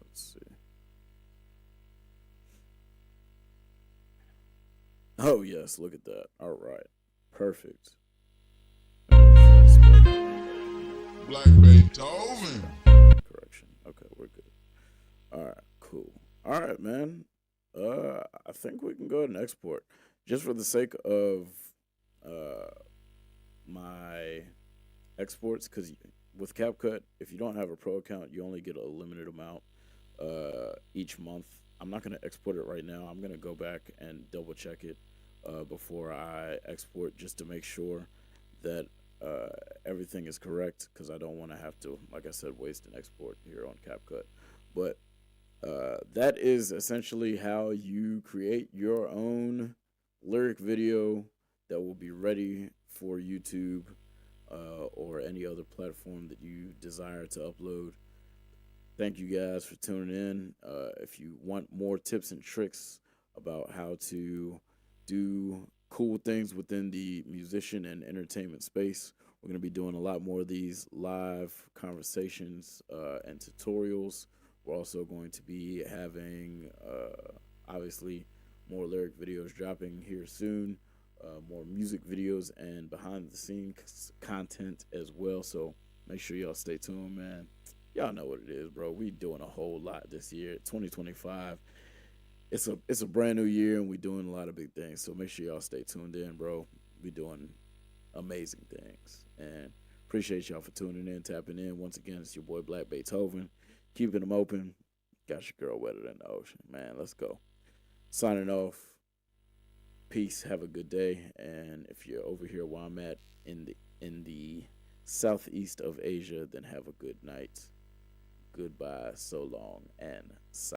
Let's see. Oh yes, look at that. All right, perfect. Black Beethoven. Correction. Okay, we're good. All right, cool. All right, man. I think we can go ahead and export, just for the sake of my exports, because with CapCut, if you don't have a pro account, you only get a limited amount each month. I'm not going to export it right now. I'm going to go back and double check it before I export, just to make sure that everything is correct, because I don't want to have to, like I said, waste an export here on CapCut. But that is essentially how you create your own lyric video that will be ready for YouTube or any other platform that you desire to upload. Thank you guys for tuning in. If you want more tips and tricks about how to do cool things within the musician and entertainment space, we're going to be doing a lot more of these live conversations and tutorials. We're also going to be having, obviously, more lyric videos dropping here soon, more music videos and behind the scenes content as well. So make sure y'all stay tuned, man. Y'all know what it is, bro. We doing a whole lot this year. 2025. It's a brand new year, and we doing a lot of big things. So make sure y'all stay tuned in, bro. We doing amazing things. And appreciate y'all for tuning in, tapping in. Once again, it's your boy Black Beethoven. Keeping them open. Got your girl wetter than the ocean. Man, let's go. Signing off. Peace. Have a good day. And if you're over here where I'm at in the southeast of Asia, then have a good night. Goodbye, so long, and